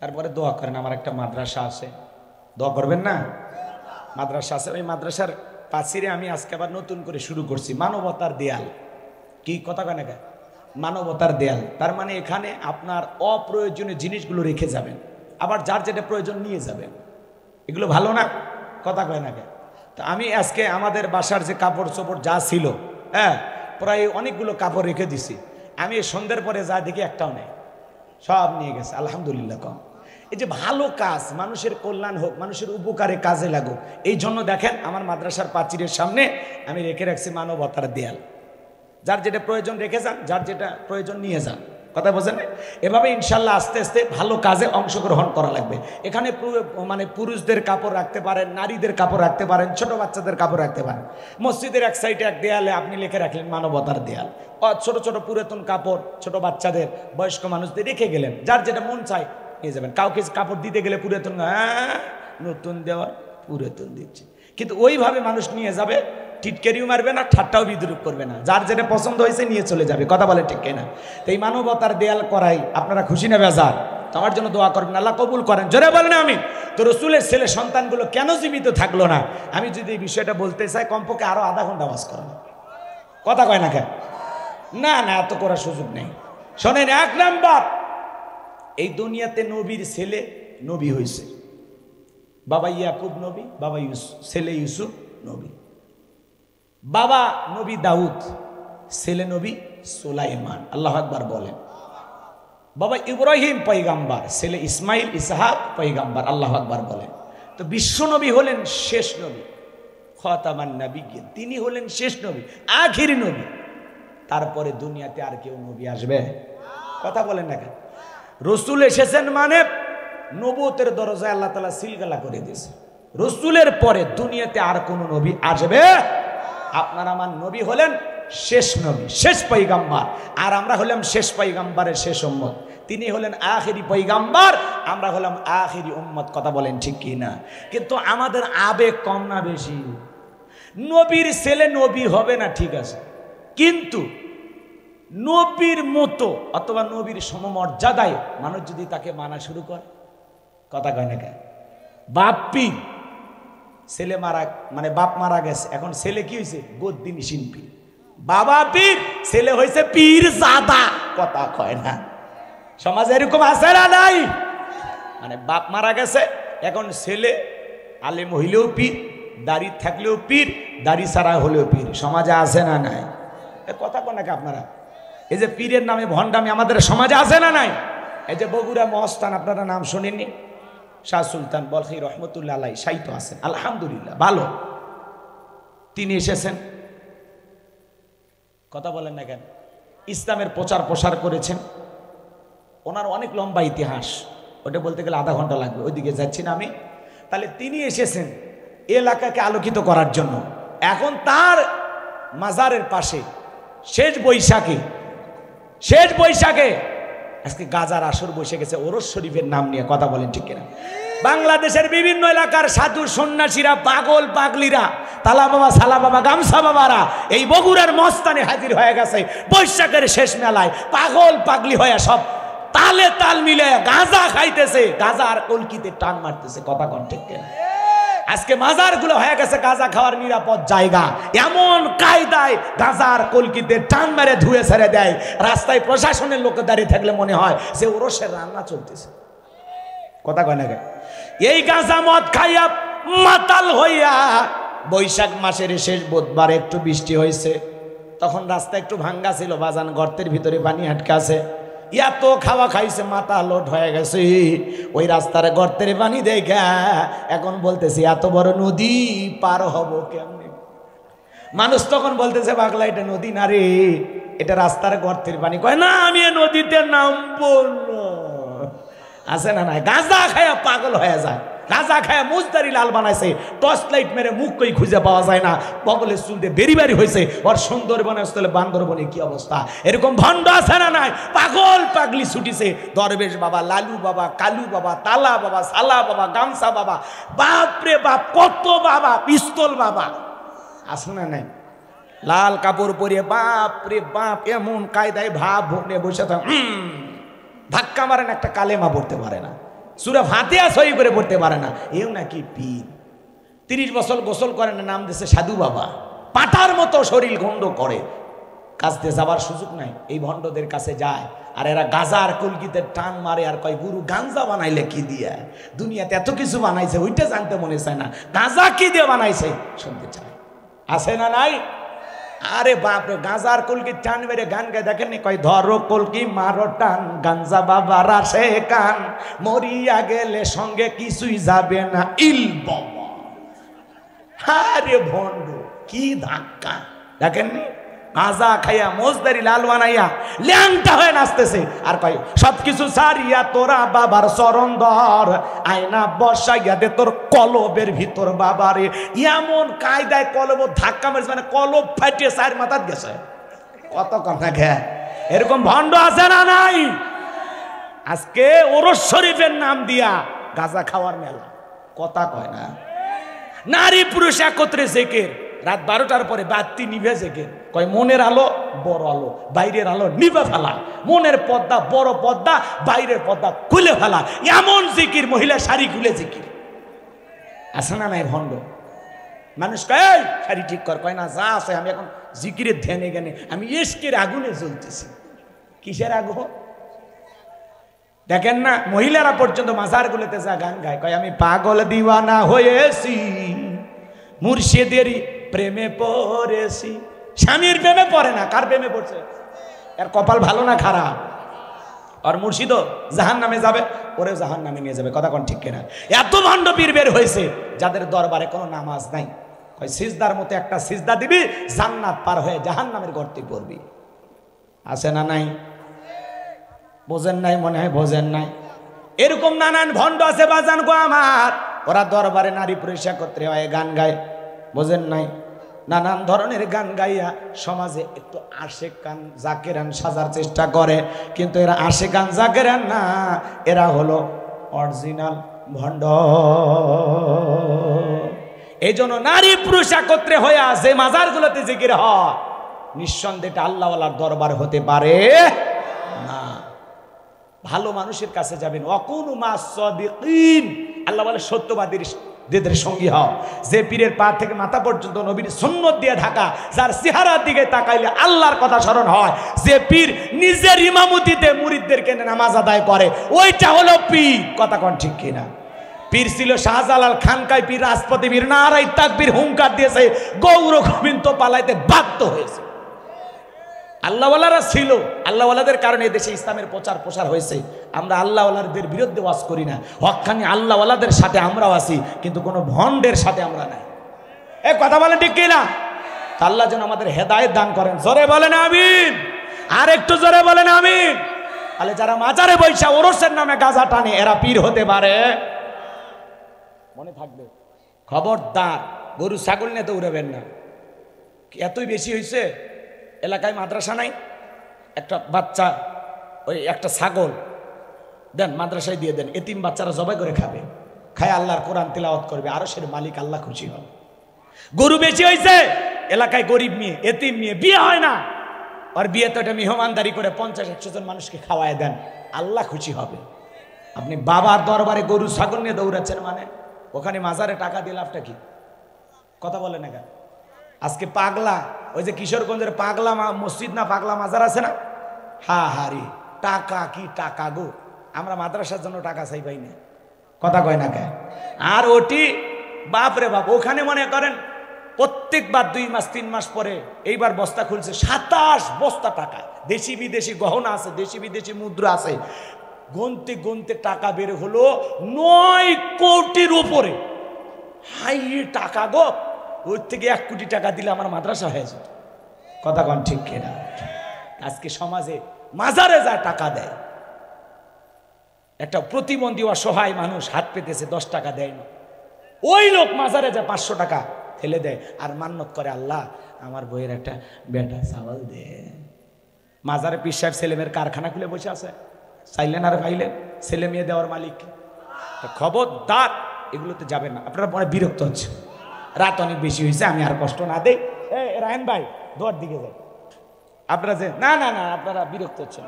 তারপরে দোয়া করেন। আমার একটা মাদ্রাসা আছে, দোয়া করবেন না? মাদ্রাসা আছে, ওই মাদ্রাসার পাশে আমি আজকে আবার নতুন করে শুরু করছি মানবতার দেয়াল। কি কথা কয় না? মানবতার দেয়াল। তার মানে এখানে আপনার অপ্রয়োজনীয় জিনিসগুলো রেখে যাবেন, আবার যার যেটা প্রয়োজন নিয়ে যাবেন। এগুলো ভালো না? কথা কয় না? তো আমি আজকে আমাদের বাসার যে কাপড় চোপড় যা ছিল, হ্যাঁ, প্রায় অনেকগুলো কাপড় রেখে দিছি। আমি সন্ধ্যের পরে যা দেখি একটাও নেই, সব নিয়ে গেছে। আলহামদুলিল্লাহ। কম এই যে ভালো কাজ, মানুষের কল্যাণ হোক, মানুষের উপকারে কাজে লাগুক, এই জন্য দেখেন আমার মাদ্রাসার প্রাচীরের সামনে আমি রেখে রাখছি মানবতার দেয়াল। যার যেটা প্রয়োজন রেখে যান, যার যেটা প্রয়োজন নিয়ে যান। কথা বোঝেন? এভাবে ইনশাল্লাহ আস্তে আস্তে ভালো কাজে অংশগ্রহণ করা লাগবে। এখানে মানে পুরুষদের কাপড় রাখতে পারেন, নারীদের কাপড় রাখতে পারেন, ছোট বাচ্চাদের কাপড় রাখতে পারেন। মসজিদের এক সাইডে এক দেয়ালে আপনি লিখে রাখলেন মানবতার দেয়াল। ছোট ছোট পুরাতন কাপড় ছোট বাচ্চাদের, বয়স্ক মানুষদের রেখে গেলেন, যার যেটা মন চায় নিয়ে যাবেন। কাউকে কাপড় দিতে গেলে পুরাতন, হ্যাঁ নতুন দেওয়ার পুরাতন দিচ্ছে, কিন্তু ওইভাবে মানুষ নিয়ে যাবে, টিটকেরিও মারবে না, ঠাট্টাও বিদ্রুপ করবে না, যার যেটা পছন্দ হয়েছে নিয়ে চলে যাবে। কথা বলে ঠিক কিনা? তো এই মানবতার দেয়াল করাই আপনারা খুশি না বেজার? তো আমার জন্য দোয়া করবেন, আল্লাহ কবুল করেন। জোরে বলেন আমি। তো রসুলের ছেলে সন্তানগুলো কেন জীবিত থাকলো না? আমি যদি এই বিষয়টা বলতে চাই, কমপক্ষে আরো আধা ঘন্টা ওয়াজ করেন। কথা কয় না কেন? না না, এত করার সুযোগ নেই। শোনেন, 1 নাম্বার, এই দুনিয়াতে নবীর ছেলে নবী হয়েছে। বাবা ইয়াকুব নবী, বাবা ছেলে ইউসুফ নবী। বাবা নবী দাউদ, ছেলে নবী সুলাইমান। আল্লাহ আকবার বলেন। বাবা ইব্রাহিম পয়গাম্বার, ছেলে ইসমাইল ইসহাক পয়গাম্বার। আল্লাহ আকবার বলেন। তো বিশ্ব নবী হলেন শেষ নবী, খাতামান নবিয়্যিন। তিনি হলেন শেষ নবী, আখিরি নবী। তারপরে দুনিয়াতে আর কেউ নবী আসবে? কথা বলেন না কেন? রসুল এসেছেন মানে নবুয়তের দরজায় আল্লাহ তাআলা সিলগালা করে দিয়েছে। রসুলের পরে দুনিয়াতে আর কোন নবী আসবে? আপনার আমার নবী হলেন শেষ নবী, শেষ পয়গাম্বার। আর আমরা হলাম শেষ পয়গাম্বারের শেষ উম্মত। তিনি হলেন আখিরি পয়গাম্বার, আমরা হলাম আখিরি উম্মত। কথা বলেন ঠিক কি না? কিন্তু আমাদের আবেগ কম না বেশি? নবীর ছেলে নবী হবে না ঠিক আছে, কিন্তু নবীর মতো অথবা নবীর সমমর্যাদায় মানুষ যদি তাকে মানা শুরু করে, কথা কয় না কেন? বাপ পীর, ছেলে মারা মানে বাপ মারা গেছে, এখন ছেলে কি হয়েছে? গদ্দিনী শিল্পী। বাবা পীর, ছেলে হয়েছে পীর জাদা, কথা কয় না? সমাজে এরকম আছে না নাই? মানে বাপ মারা গেছে, এখন ছেলে আলেম হইলেও পীর, দাড়ি থাকলেও পীর, দাড়ি ছাড়া হলেও পীর। সমাজে আছে না নাই? কথা কয় নাকি আপনারা? এই যে পীরের নামে ভণ্ডামি আমাদের সমাজে আছে না নাই? এই যে বগুড়া মহস্থান, আপনারা নাম শোনেননি? শাহ সুলতান বলখি রহমতুল্লাহ আলাই সাহিত্য আছেন, আলহামদুলিল্লাহ ভালো। তিনি এসেছেন, কথা বলেন না কেন? ইসলামের প্রচার প্রসার করেছেন। ওনার অনেক লম্বা ইতিহাস, ওটা বলতে গেলে আধা ঘন্টা লাগবে, ওইদিকে যাচ্ছি না আমি। তাহলে তিনি এসেছেন এলাকাকে আলোকিত করার জন্য। এখন তার মাজারের পাশে শেষ বৈশাখে আজকে গাজার আসর বসে গেছে ওরস শরীফের নাম নিয়ে, কথা বলেন ঠিক কিনা? বাংলাদেশের বিভিন্ন এলাকার সাধু সন্ন্যাসীরা, পাগল পাগলিরা, তালা বাবা, সালা বাবা, গামছা বাবারা এই বগুড়ার মস্তানে হাজির হয়ে গেছে বৈশাখের শেষ মেলায়। পাগল পাগলি হয়ে সব তালে তাল মিলে গাঁজা খাইতেছে, গাঁজা আর কলকিতে টান মারতেছে, কথা কন ঠিক কিনা? আজকে মাজারগুলো হয়ে গেছে গাঁজা খাওয়ার নিরাপদ জায়গা। এমন কায়দায় গাঁজার কলকিতে টান মেরে ধুয়ে ছেড়ে দেয়, রাস্তায় প্রশাসনের লোক দাঁড়িয়ে থাকলে মনে হয় যে ওরসের রান্না চলতেছে, কথা কয় না? এই গাঁজা মদ খাইয়া মাতাল হইয়া বৈশাখ মাসের শেষ বুধবার একটু বৃষ্টি হয়েছে, তখন রাস্তা একটু ভাঙ্গা ছিল, বাজান গর্তের ভিতরে পানি আটকে আছে, এত খাওয়া খাইছে মাথা লোট হয়ে গেছে। ওই রাস্তার গর্তের পানি দেখা এখন বলতেছে এত বড় নদী পার হব কেমনে? মানুষ তখন বলতেছে পাগলা এটা নদী না রে, এটা রাস্তার গর্তের পানি। কয় না আমি নদীতে নামবো না। আছে না নাই? গাঁজা খায়া পাগল হয়ে যায়, গাঁজা খায়া মুজদারি লাল বানাইছে, টর্চ লাইট মেরে মুখ কই খুঁজে পাওয়া যায় না, বগলের চুল দিয়ে বেরি বাড়ি হয়েছে। ওর সুন্দরবনে আসলে বান্দরবনে কি অবস্থা? এরকম ভণ্ড আছে না নাই? পাগল পাগলি ছুটিছে, দরবেশ বাবা, লালু বাবা, কালু বাবা, তালা বাবা, সালা বাবা, গামছা বাবা, বাপরে বাপ কত বাবা, পিস্তল বাবা আছে না নাই? লাল কাপড় পরিয়ে বাপরে বাপ এমন কায়দায় ভাব ভুনে বসে থাক, ধাক্কা মারেন একটা কালেমা পড়তে পারে না, সূরা ফাতিহা সহি করে পড়তে পারে না, এও নাকি পীর। 30 বছর গোসল করে না, নাম দিয়েছে সাধু বাবা। পাটার মতো শরীর গন্ড করে, কাছতে যাবার সুযোগ নাই, এই ভণ্ডদের কাছে যায়। আর এরা গাজার কলকিতে টান মারে আর কয় গুরু গাঞ্জা বানাইলে কি দিয়ে? দুনিয়াতে এত কিছু বানাইছে ওইটা জানতে মনে চায় না, গাঁজা কি দিয়ে বানাইছে শুনতে চায়। আছে না নাই? আরে বাপরে, গাঁজার কলকি টান মেরে গান গায়ে দেখেননি? কয় ধরো কলকি মারো টান, গাঞ্জা বাবার আসে কান, মরিয়া গেলে সঙ্গে কিছুই যাবে না ইল বাবা। আরে ভণ্ড কি ধাক্কা দেখেননি? গাঁজা খাইয়া মোজদারি লাল বানাইয়া ল্যাংটা হয়ে নাচতেছে, আর কয় সবকিছু সারিয়া তোরা বাবার চরণ ধর, আয়না বসাইয়া দে তোর কলবের ভিতর বাবারে। এমন কায়দায় কলব ধাক্কা মেরেছে, মানে কলব ফাটিয়ে চার মাথাত গেছে, কত কথা ঘে। এরকম ভণ্ড আছে না নাই? আজকে ওরস শরীফের নাম দিয়া গাঁজা খাওয়ার মেলা, কথা কয় না? নারী পুরুষ একত্রে জেকের, রাত 12টার পরে বাতি নিভে জেকের, কয় মনের আলো বড় আলো, বাইরের আলো নিভে ফেলা, মনের পর্দা বড় পর্দা, বাইরের পর্দা খুলে ফেলা, এমন জিকির, মহিলা শাড়ি খুলে জিকির। আছে না নাই ভণ্ড? মানুষ কয় শাড়ি ঠিক কর, কয় না যা আছে আমি এখন জিকিরের ধ্যানে জ্ঞানে, আমি ইশকের আগুনে জ্বলতেছি। কিসের আগুন দেখেন না? মহিলারা পর্যন্ত মাজার গুলোতে যা গান গায়, কয় আমি পাগল দিওয়ানা হয়েছি, মুর্শিদেরই প্রেমে পড়েছি। স্বামীর প্রেমে পড়ে না, কার প্রেমে পড়ছে? এর কপাল ভালো না খারাপ? আর মুর্শিদও জাহান নামে যাবে, ওরেও জাহান নামে নিয়ে যাবে, কথা কোন ঠিক কিনা? এত ভণ্ড পীর বের হয়েছে যাদের দরবারে কোনো নামাজ নাই, কয় সিজদার মতো একটা সিজদা দিবি, জান্নাত পার হয়ে জাহান নামের গর্তে পড়বি। আছে না নাই? বোঝেন নাই মনে হয়, বোঝেন নাই? এরকম নানান ভণ্ড আছে বাজান গো আমার, ওরা দরবারে নারী পুরুষ একত্রে হয় গান গায়, বোঝেন নাই? নানান ধরনের গান গাইয়া সমাজে একটু আশেকান জাকেরান সাজার চেষ্টা করে, কিন্তু এরা আশেকান জাকেরান না, এরা হলো অরিজিনাল ভণ্ড। এই জন্য নারী পুরুষ একত্রে হয়ে যে মাজারগুলোতে জিকির হয় নিঃসন্দেহে এটা আল্লাহওয়ালার দরবার হতে পারে না। ভালো মানুষের কাছে যাবেন, ওয়াকুনু মাস সাদিকিন, আল্লাহ বলে সত্যবাদীদের সঙ্গী হও। যে পীরের পা থেকে মাথা পর্যন্ত নবীর সুন্নত দিয়ে ঢাকা, যার চেহারার দিকে তাকাইলে আল্লাহর কথা স্মরণ হয়, যে পীর নিজের ইমামতিতে মুরিদদেরকে নামাজ আদায় করে, ওইটা হলো পীর। কথা কোন ঠিক কিনা? পীর ছিল শাহজালাল খানকায় পীর, রাজপতি পীর, নারাই তাকবীর হুঙ্কার দিয়েছে, গৌর গোবিন্দ পালাইতে বাধ্য হয়েছে। আল্লাহওয়ালারা ছিল, আল্লাহওয়ালাদের কারণে দেশে ইসলামের প্রচার প্রসার হয়েছে। আমরা আল্লাহওয়ালাদের বিরুদ্ধে ওয়াজ করি না, হক্কানি আল্লাহওয়ালাদের সাথে আমরাও আছি, কিন্তু কোনো ভণ্ডের সাথে আমরা নাই। এ কথা বলেন ঠিক কিনা? আল্লাহ যেন আমাদের হেদায়েত দান করেন। জোরে বলেন আমিন, আর একটু জোরে বলেন আমিন। তাহলে যারা মাজারে বৈশা ওরসের নামে গাঁজা টানে, এরা পীর হতে পারে? মনে থাকবে, খবরদার গরু ছাগল নিয়ে দৌড়াবেন না। এতই বেশি হয়েছে, এলাকায় মাদ্রাসা নাই, একটা বাচ্চা ওই একটা ছাগল দেন মাদ্রাসায় দিয়ে দেন, এতিম বাচ্চারা জবাই করে খাবে, খায় আল্লাহর কোরআন তিলাওয়াত করবে, আরো সের মালিক আল্লাহ খুশি হবে। গরু বেশি হয়েছে, এলাকায় গরিব মেয়ে, এতিম মেয়ে, বিয়ে হয় না, আর বিয়ে তো এটা মেহমানদারি করে 50-100 জন মানুষকে খাওয়ায় দেন, আল্লাহ খুশি হবে। আপনি বাবার দরবারে গরু ছাগল নিয়ে দৌড়াচ্ছেন, মানে ওখানে মাজারে টাকা দিয়ে লাভটা কি? কথা বলে না কেন? আজকে পাগলা, ওই যে কিশোরগঞ্জের পাগলা মসজিদ না পাগলা মাজার আছে না, হা হারি টাকা, কি টাকা গো, আমরা মাদ্রাসার জন্য টাকা চাই পাই না। কথা কয় না কেন? আর ওটি বাপরে বাপ, ওখানে মনে করেন প্রত্যেকবার 2 মাস 3 মাস পরে এইবার বস্তা খুলছে, 27 বস্তা টাকা, দেশি বিদেশি গহনা আছে, দেশি বিদেশি মুদ্রা আছে, গুনতে গুনতে টাকা বের হলো 9 কোটির উপরে। হাই টাকা গো, ওর থেকে 1 কোটি টাকা দিলে আমার মাদ্রাসা হয়ে যেত। কথা কন ঠিক কিনা? আজকে সমাজে মাজারে যা টাকা দেয়, একটা প্রতিবন্ধী অসহায় মানুষ হাত পেতেছে 10 টাকা দেয় না, ওই লোক মাজারে যা 500 টাকা ফেলে দেয় আর মান্নত করে, আল্লাহ আমার বইয়ের একটা বেটা চাওয়াল দে। মাজারে পীর সাহেব ছেলেমেয়ের কারখানা খুলে বসে আছে, চাইলেন আর পাইলেন, ছেলে মেয়ে দেওয়ার মালিক। খবরদার এগুলোতে যাবেন না, আপনারা বড় বিরক্ত হচ্ছে, রাত অনেক বেশি হয়েছে, আমি আর কষ্ট না দেই। রায়ন ভাই দোয়ার দিকে যাই, আপনারা যে না না না আপনারা বিরক্ত হচ্ছেন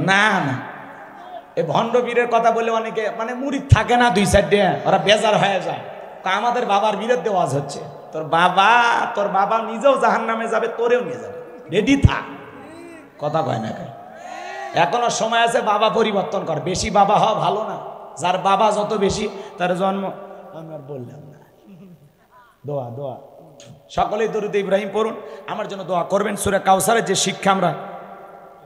না না। এই ভণ্ড বীরের কথা বলে অনেকে মানে মুরিদ থাকে না, 2-4 ডে ওরা বেজার হয়ে যায়, আমাদের বাবার বিরুদ্ধে ওয়াজ হচ্ছে। তোর বাবা নিজেও জাহান্নামে যাবে, তোরেও নিয়ে যাবে, রেডি থাক। কথা কয় না কেন? এখনো সময় আছে, বাবা পরিবর্তন কর, বেশি বাবা হওয়া ভালো না। যার বাবা যত বেশি তার জন্ম, আমি আর বললাম না। দোয়া দোয়া সকলেই দরুদ ইব্রাহিম পড়ুন, আমার জন্য দোয়া করবেন। সূরা কাউসারের যে শিক্ষা আমরা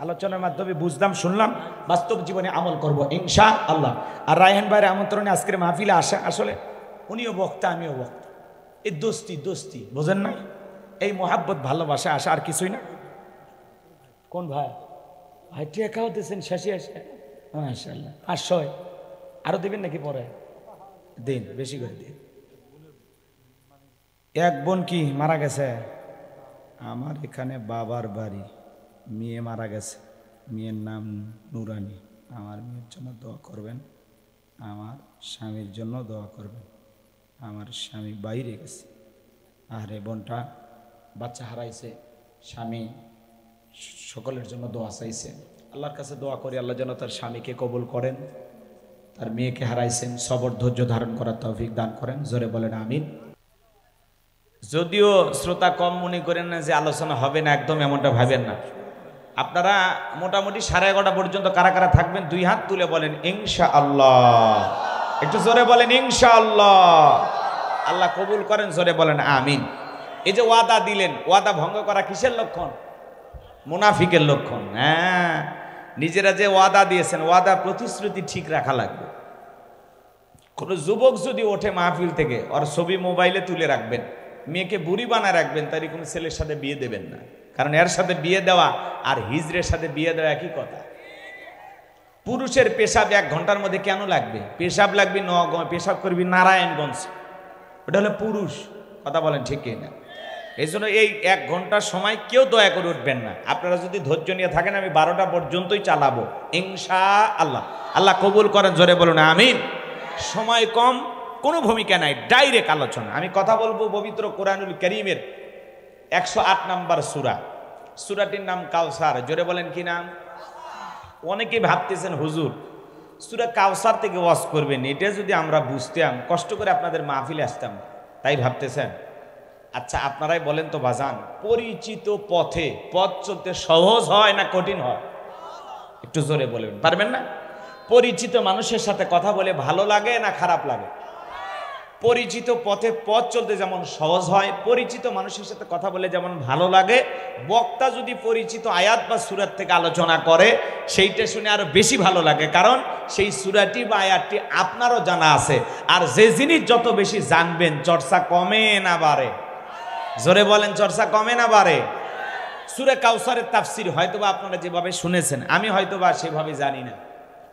আলোচনার মাধ্যমে বুঝলাম, শুনলাম, বাস্তব জীবনে আমল করব ইনশাআল্লাহ। আর রায়হান ভাইয়ের আমন্ত্রণে আজকের মাহফিলে আসা, আসলে উনিও বক্তা আমিও বক্তা, এই দোস্তি বোঝেন না, এই মোহাব্বত ভালোবাসা আসা, আর কিছুই না। কোন ভাই? ভাই টেকাও দিয়েছেন শেষে এসে, মাশাআল্লাহ। 500 আরো দেবেন নাকি পরে? দিন, বেশি করে দিন। এক বোন কি মারা গেছে? আমার এখানে বাবার বাড়ি, মেয়ে মারা গেছে, মেয়ের নাম নুরানি। আমার মেয়ের জন্য দোয়া করবেন, আমার স্বামীর জন্য দোয়া করবেন। আমার স্বামী বাইরে গেছে, আরে বোনটা বাচ্চা হারাইছে, স্বামী সকলের জন্য দোয়া চাইছে। আল্লাহর কাছে দোয়া করি, আল্লাহ যেন তার স্বামীকে কবুল করেন, তার মেয়েকে হারাইছেন, সবর ধৈর্য ধারণ করার তৌফিক দান করেন। জোরে বলেন আমিন। যদিও শ্রোতা কম মনে করেন না যে আলোচনা হবে না, একদম এমনটা ভাবেন না। আপনারা মোটামুটি 11:30 পর্যন্ত কারা কারা থাকবেন 2 হাত তুলে বলেন ইনশাআল্লাহ। একটু জোরে বলেন ইনশাআল্লাহ। আল্লাহ কবুল করেন, জোরে বলেন আমিন। এই যে ওয়াদা দিলেন, ওয়াদা ভঙ্গ করা কিসের লক্ষণ? মুনাফিকের লক্ষণ। হ্যাঁ, নিজেরা যে ওয়াদা দিয়েছেন, ওয়াদা প্রতিশ্রুতি ঠিক রাখা লাগবে। কোনো যুবক যদি ওঠে মাহফিল থেকে, ওর ছবি মোবাইলে তুলে রাখবেন, মেয়েকে বুড়ি বানায় রাখবেন, তাই কোনো ছেলের সাথে বিয়ে দেবেন না। কারণ এর সাথে বিয়ে দেওয়া আর হিজড়ের সাথে বিয়ে দেওয়া একই কথা। পুরুষের পেশাব 1 ঘন্টার মধ্যে কেন লাগবে? পেশাব লাগবে পেশাব করবি নারায়ণগঞ্জ, ওটা হলো পুরুষ। কথা বলেন ঠিক না? এই জন্য এই 1 ঘন্টার সময় কেউ দয়া করে উঠবেন না। আপনারা যদি ধৈর্য নিয়ে থাকেন, আমি 12টা পর্যন্তই চালাবো ইনশাআল্লাহ। আল্লাহ কবুল করেন, জোরে বলুন আমিন। সময় কম, কোনো ভূমিকা নাই, ডাইরেক্ট আলোচনা। আমি কথা বলবো পবিত্র কোরআনুল কারীমের 108 নম্বর সূরা, সূরাটির নাম কাউসার। জোরে বলেন কি নাম? অনেকে ভাবতেছেন হুজুর সূরা কাউসার থেকে ওয়াজ করবেন, এটা যদি আমরা বুঝতাম কষ্ট করে আপনাদের মাহফিলে আসতাম, তাই ভাবতেছেন? আচ্ছা আপনারাই বলেন তো বাজান, পরিচিত পথে পথ চলতে সহজ হয় না কঠিন হয়? একটু জোরে বলবেন, পারবেন না? পরিচিত মানুষের সাথে কথা বলে ভালো লাগে না খারাপ লাগে? পরিচিত পথে পথ চলতে যেমন সহজ হয়, পরিচিত মানুষের সাথে কথা বলে যেমন ভালো লাগে, বক্তা যদি পরিচিত আয়াত বা সূরাত থেকে আলোচনা করে সেইটা শুনে আরো বেশি ভালো লাগে, কারণ সেই সূরাটি বা আয়াতটি আপনারও জানা আছে। আর যে জিনিস যত বেশি জানবেন চর্চা কমে না বাড়ে? জোরে বলেন, চর্চা কমে না বাড়ে? সূরা কাউসারের তাফসীর হয়তোবা আপনারা যেভাবে শুনেছেন, আমি হয়তোবা সেভাবে জানি না।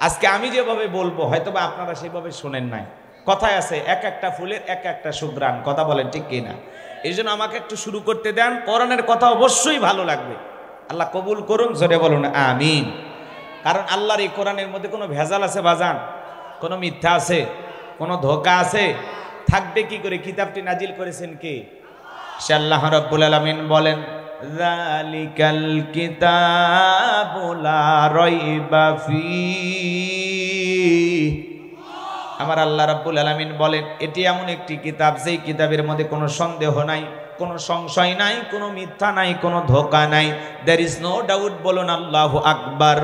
আজকে আমি যেভাবে বলবো হয়তোবা আপনারা সেভাবে শোনেন নাই। কথায় আছে এক একটা ফুলের এক একটা সুঘ্রাণ, কথা বলেন ঠিক কিনা? এই জন্য আমাকে একটু শুরু করতে দেন, কোরআনের কথা অবশ্যই ভালো লাগবে। আল্লাহ কবুল করুন, জোরে বলুন আমিন। কারণ আল্লাহর এই কোরআনের মধ্যে কোনো ভেজাল আছে বাজান? কোনো মিথ্যা আছে? কোনো ধোঁকা আছে? থাকবে কি করে? কিতাবটি নাজিল করেছেন কে? সে আল্লাহ রাব্বুল আলামিন বলেন, যালিকাল কিতাবু লা রাইবা ফীহ। আমার আল্লাহ রাব্বুল আলামিন বলেন, এটি এমন একটি কিতাব যেই কিতাবের মধ্যে কোনো সন্দেহ নাই, কোনো সংশয় নাই, কোনো মিথ্যা নাই, কোনো ধোঁকা নাই। There is no doubt. বলুন আল্লাহু আকবার।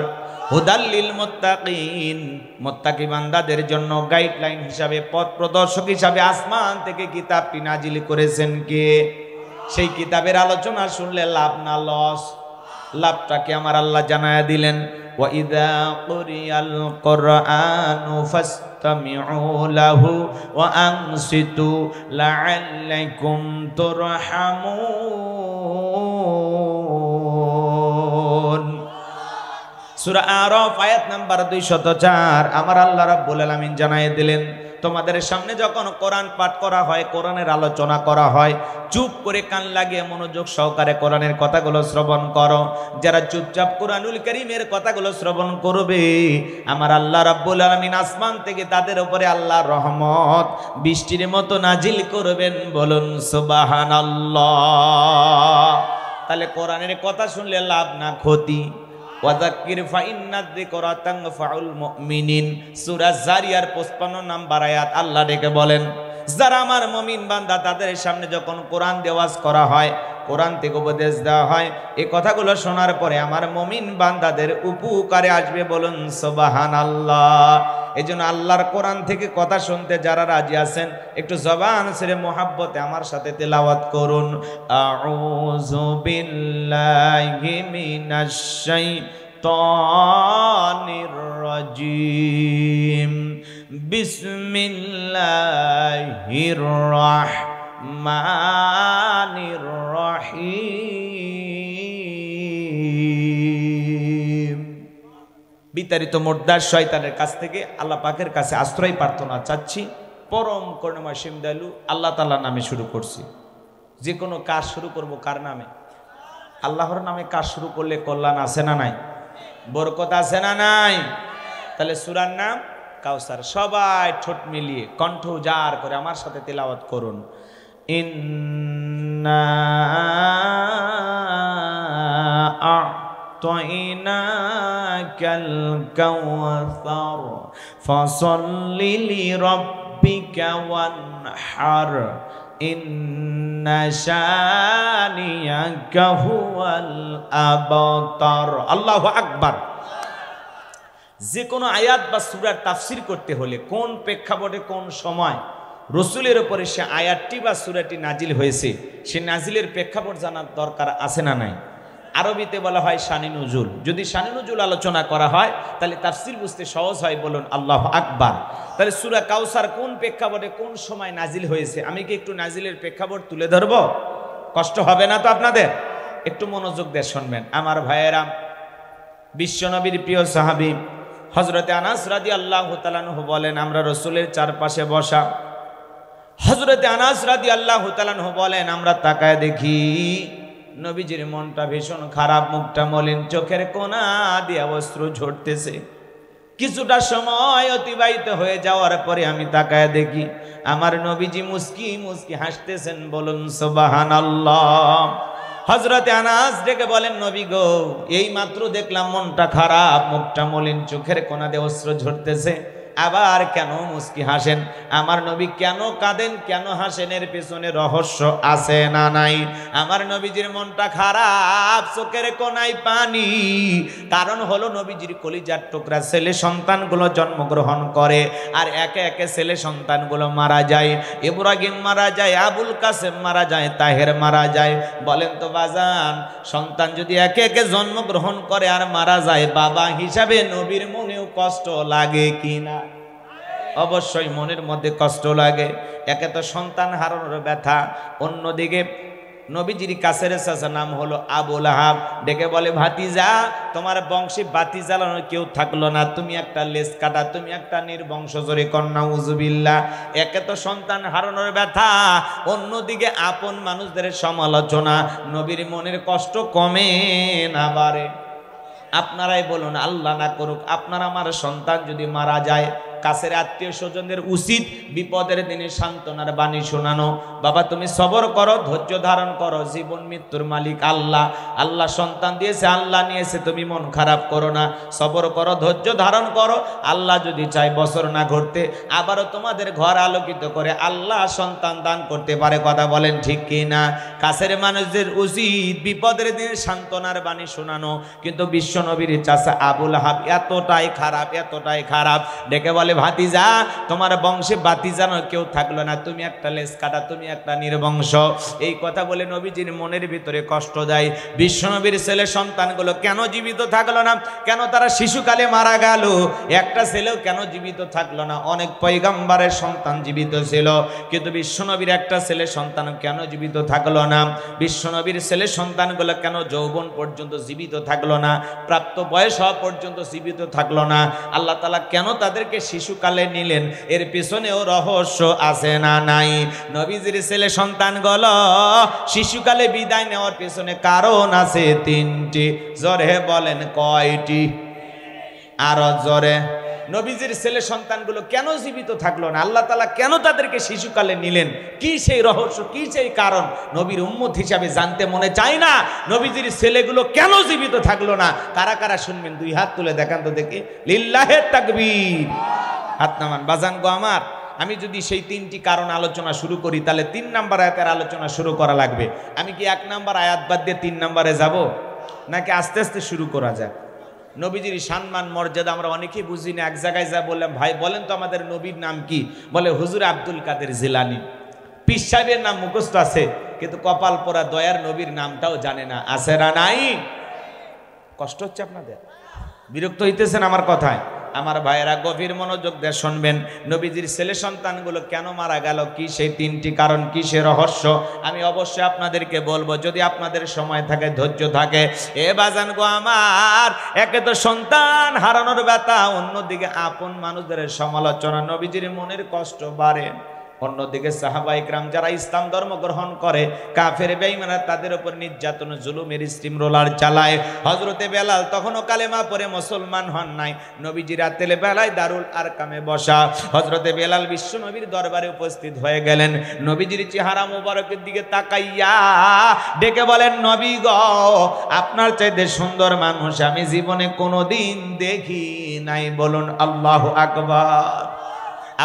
হুদাল্লিল মুত্তাকিন, মুত্তাকি বান্দাদের জন্য গাইডলাইন হিসাবে, পথ প্রদর্শক হিসাবে আসমান থেকে কিতাবটি নাজিল করেছেন কে? সেই কিতাবের আলোচনা শুনলে লাভ না লস? লাভটাকে আমার আল্লাহ জানায়া দিলেন, ওয়া ইযা কুরিয়াল কুরআনু ফাসতামিউ লাহু ওয়া আনসিতু লাআল্লাকুম তুরহামুন। সূরা আরাফ আয়াত নাম্বার 204 আমার আল্লাহ রাব্বুল আলামিন জানায় দিলেন, তোমাদের সামনে যখন কোরআন পাঠ করা হয়, কোরআনের আলোচনা করা হয়, চুপ করে কান লাগিয়ে মনোযোগ সহকারে কোরআনের কথাগুলো শ্রবণ করো। যারা চুপচাপ কোরআনুল কারীমের কথাগুলো শ্রবণ করবে, আমার আল্লাহ রাব্বুল আলামিন আসমান থেকে তাদের উপরে আল্লাহর রহমত বৃষ্টির মতো নাজিল করবেন। বলুন সুবহানাল্লাহ। তাহলে কোরআনের কথা শুনলে লাভ না ক্ষতি? ওয়াযাক্কির ফাইন্নায যিকরা তানফাউল মুমিনিন। সূরা জারিয়ার 55 নম্বর আয়াত আল্লাহ ডেকে বলেন, যারা আমার মুমিন বান্দা তাদের সামনে যখন কোরআন দেওয়াজ করা হয়, কোরআন থেকে উপদেশ দেওয়া হয়, এই কথাগুলো শোনার পরে আমার মুমিন বান্দাদের উপকারে আসবে। বলুন সুবহানাল্লাহ। এই জন্য আল্লাহর কোরআন থেকে কথা শুনতে যারা রাজি আছেন, একটু জবান ছেড়ে মোহাব্বতে আমার সাথে তেলাওয়াত করুন, আউযু বিল্লাহি মিনাশ শাইতানির রাজিম, বিসমিল্লাহির রাহমানির রহিম। বিতাড়িত মুর্দার শয়তানের কাছ থেকে আল্লাহ পাকের কাছে আশ্রয় প্রার্থনা চাচ্ছি। পরম করুণাময় অসীম দয়ালু আল্লাহ তাআলার নামে শুরু করছি। যে কোনো কাজ শুরু করব কার নামে? আল্লাহর নামে কাজ শুরু করলে কল্যাণ আছে না নাই? বরকত আছে না নাই? তাহলে সূরার নাম কাউসার। সবাই ঠোঁট মিলিয়ে কণ্ঠ উজাড় করে আমার সাথে তেলাওয়াত করুন, ইন্না আ'তাইনাকাল কাউসার ফাসাল্লি লিরাব্বিকা ওয়ানহার ইন্না শানিয়াকা হুয়াল আবতার। আল্লাহু আকবার। যে কোনো আয়াত বা সূরার তাফসীর করতে হলে কোন প্রেক্ষাপটে কোন সময় রসুলের উপরে সে আয়াতটি বা সূরাটি নাজিল হয়েছে, সে নাজিলের প্রেক্ষাপট জানার দরকার আছে না নাই? আরবিতে বলা হয় শানি নুজুল। যদি শানি নুজুল আলোচনা করা হয় তাহলে তাফসীর বুঝতে সহজ হয়। বলুন আল্লাহু আকবার। তাহলে সূরা কাউসার কোন প্রেক্ষাপটে কোন সময় নাজিল হয়েছে, আমি কি একটু নাজিলের প্রেক্ষাপট তুলে ধরব? কষ্ট হবে না তো আপনাদের? একটু মনোযোগ দিয়ে শুনবেন আমার ভাইয়েরা। বিশ্বনবীর প্রিয় সাহাবী হযরতে আনাস রাদিয়াল্লাহু তাআলা আনহু বলেন, আমরা রসুলের চারপাশে বসা। হযরতে আনাস রাদিয়াল্লাহু তাআলা আনহু বলেন, আমরা তাকায় দেখি নবীজির মনটা ভীষণ খারাপ, মুখটা মলিন, চোখের কোনা দিয়ে অশ্রু ঝরতেছে। কিছুটা সময় অতিবাহিত হয়ে যাওয়ার পরে আমি তাকায় দেখি আমার নবীজি মুস্কি মুস্কি হাসতেছেন। বলুন সুবহানাল্লাহ। হযরতে আনাস ডেকে বলেন, নবী গো, এই মাত্র দেখলাম মনটা খারাপ, মুখটা মলিন, চোখের কোণা দিয়ে অশ্রু ঝরতেছে, আবার কেন মুস্কি হাসেন? আমার নবী কেন কাঁদেন, কেন হাসেন? এর পেছনে রহস্য আছে না নাই? আমার নবীজির মনটা খারাপ, চোখের কোণায় পানি। কারণ হলো নবীজির কলিজার টুকরা ছেলে সন্তানগুলো জন্মগ্রহণ করে, আর একে একে ছেলে সন্তানগুলো মারা যায়। ইব্রাহিম মারা যায়, আবুল কাসেম মারা যায়, তাহের মারা যায়। বলেন তো বাজান, সন্তান যদি একে একে জন্মগ্রহণ করে আর মারা যায়, বাবা হিসাবে নবীর মনেও কষ্ট লাগে কিনা? অবশ্যই মনের মধ্যে কষ্ট লাগে। একে তো সন্তান হারানোর ব্যথা, অন্যদিকে নবীজির কাছের চাচা নাম হলো আবু লাহাব, ডেকে বলে, ভাতিজা, তোমার বংশে বাতি জ্বালানোর কেউ থাকলো না, তুমি একটা লেজ কাটা, তুমি একটা নির্বংশ, জোরে কন্যা উজুবিল্লাহ। একে তো সন্তান হারানোর ব্যথা, অন্যদিকে আপন মানুষদের সমালোচনা, নবীর মনের কষ্ট কমে না বাড়ে? আপনারাই বলুন, আল্লাহ না করুক আপনার আমার সন্তান যদি মারা যায়, কাছের আত্মীয় স্বজনদের উচিত বিপদের দিনে সান্ত্বনার বাণী শোনানো। বাবা তুমি সবর করো, ধৈর্য ধারণ করো, জীবন মৃত্যুর মালিক আল্লাহ, আল্লাহ সন্তান দিয়েছে, আল্লাহ নিয়েছে, তুমি মন খারাপ করো না, সবর করো, ধৈর্য ধারণ করো। আল্লাহ যদি চায় বছর না ঘটতে আবারও তোমাদের ঘর আলোকিত করে আল্লাহ সন্তান দান করতে পারে। কথা বলেন ঠিক কি না? কাছের মানুষদের উচিত বিপদের দিনে সান্ত্বনার বাণী শোনানো। কিন্তু বিশ্ব নবীর চাচা আবু লাহাব এতটাই খারাপ, এতটাই খারাপ, ডেকে বলে, ভাতিজা, তোমার বংশে বাতি জ্বালানোর কেউ থাকলো না, তুমি একটা লেজ কাটা, তুমি একটা নির্বংশ। এই কথা বলে নবীজির মনের ভিতরে কষ্ট দেয়। বিশ্ব নবীর ছেলে সন্তানগুলো কেন জীবিত থাকলো না? কেন তারা শিশুকালে মারা গেল? একটা ছেলেও কেন জীবিত থাকলো না? অনেক পয়গম্বরের সন্তান জীবিত ছিল, কিন্তু বিশ্ব নবীর একটা ছেলে সন্তান কেন জীবিত থাকলো না? বিশ্ব নবীর ছেলে সন্তানগুলো কেন যৌবন পর্যন্ত জীবিত থাকলো না, প্রাপ্ত বয়স হওয়া পর্যন্ত জীবিত থাকলো না? আল্লাহ তাআলা কেন তাদেরকে শিশুকালে নিলেন? এর পিছনেও রহস্য আছে না নাই? নবীজির ছেলে সন্তানগুলো শিশুকালে বিদায় নেওয়ার পিছনে কারণ আছে তিনটি। জোরে বলেন কয়টি? আরো জোরে। নবীজির ছেলে সন্তানগুলো কেন জীবিত থাকলো না? আল্লাহ তাআলা কেন তাদেরকে শিশুকালে নিলেন? কি সেই রহস্য, কি সেই কারণ? নবীর উম্মত হিসাবে জানতে মনে চায় না? নবীজির ছেলেগুলো কেন জীবিত থাকলো না? কারা কারা শুনবেন? দুই হাত তুলে দেখান তো দেখি। লিল্লাহে তাকবীর। হাত নামান বাজান গো আমার। আমি যদি সেই তিনটি কারণ আলোচনা শুরু করি তাহলে 3 নম্বর আয়াতের আলোচনা শুরু করা লাগবে। আমি কি 1 নম্বর আয়াত বাদ দিয়ে 3 নম্বরে যাব, নাকি আস্তে আস্তে শুরু করা যায়? নবীজির সম্মান মর্যাদা আমরা অনেকেই বুঝি না। এক জায়গায় যা বললাম, ভাই বলেন তো আমাদের নবীর নাম কি? বলে হুজুর আব্দুল কাদের জিলানী। পীর সাহেবের নাম মুখস্থ আছে, কিন্তু কপাল পোড়া দয়ার নবীর নামটাও জানে না। আছে না নাই? কষ্ট হচ্ছে আপনাদের? বিরক্ত হইতেছেন আমার কথায়? আমার ভাইয়েরা গভীর মনোযোগ দিয়ে শুনবেন। নবীজির ছেলে সন্তানগুলো কেন মারা গেল, কি সেই তিনটি কারণ, কি সে রহস্য, আমি অবশ্যই আপনাদেরকে বলবো, যদি আপনাদের সময় থাকে, ধৈর্য থাকে। এ বাজান গো আমার, একে তো সন্তান হারানোর ব্যথা, অন্যদিকে আপন মানুষদের সমালোচনা, নবীজির মনের কষ্ট বাড়ে। অন্যদিকে সাহাবা ইকরাম যারা ইসলাম ধর্ম গ্রহণ করে, কাফের বেঈমানরা তাদের উপর নির্যাতন জুলুমের স্টিম রোলার চালায়। হযরতে বেলাল তখনও কালেমা পড়ে মুসলমান হন নাই। নবীজি রাতের বেলায় দারুল আরকামে বসা। হযরতে বেলাল বিশ্ব নবীর দরবারে উপস্থিত হয়ে গেলেন। নবীজির চেহারা মোবারকের দিকে তাকাইয়া ডেকে বলেন, নবী গো, আপনার চাইতে সুন্দর মানুষ আমি জীবনে কোনোদিন দেখি নাই। বলুন আল্লাহু আকবার।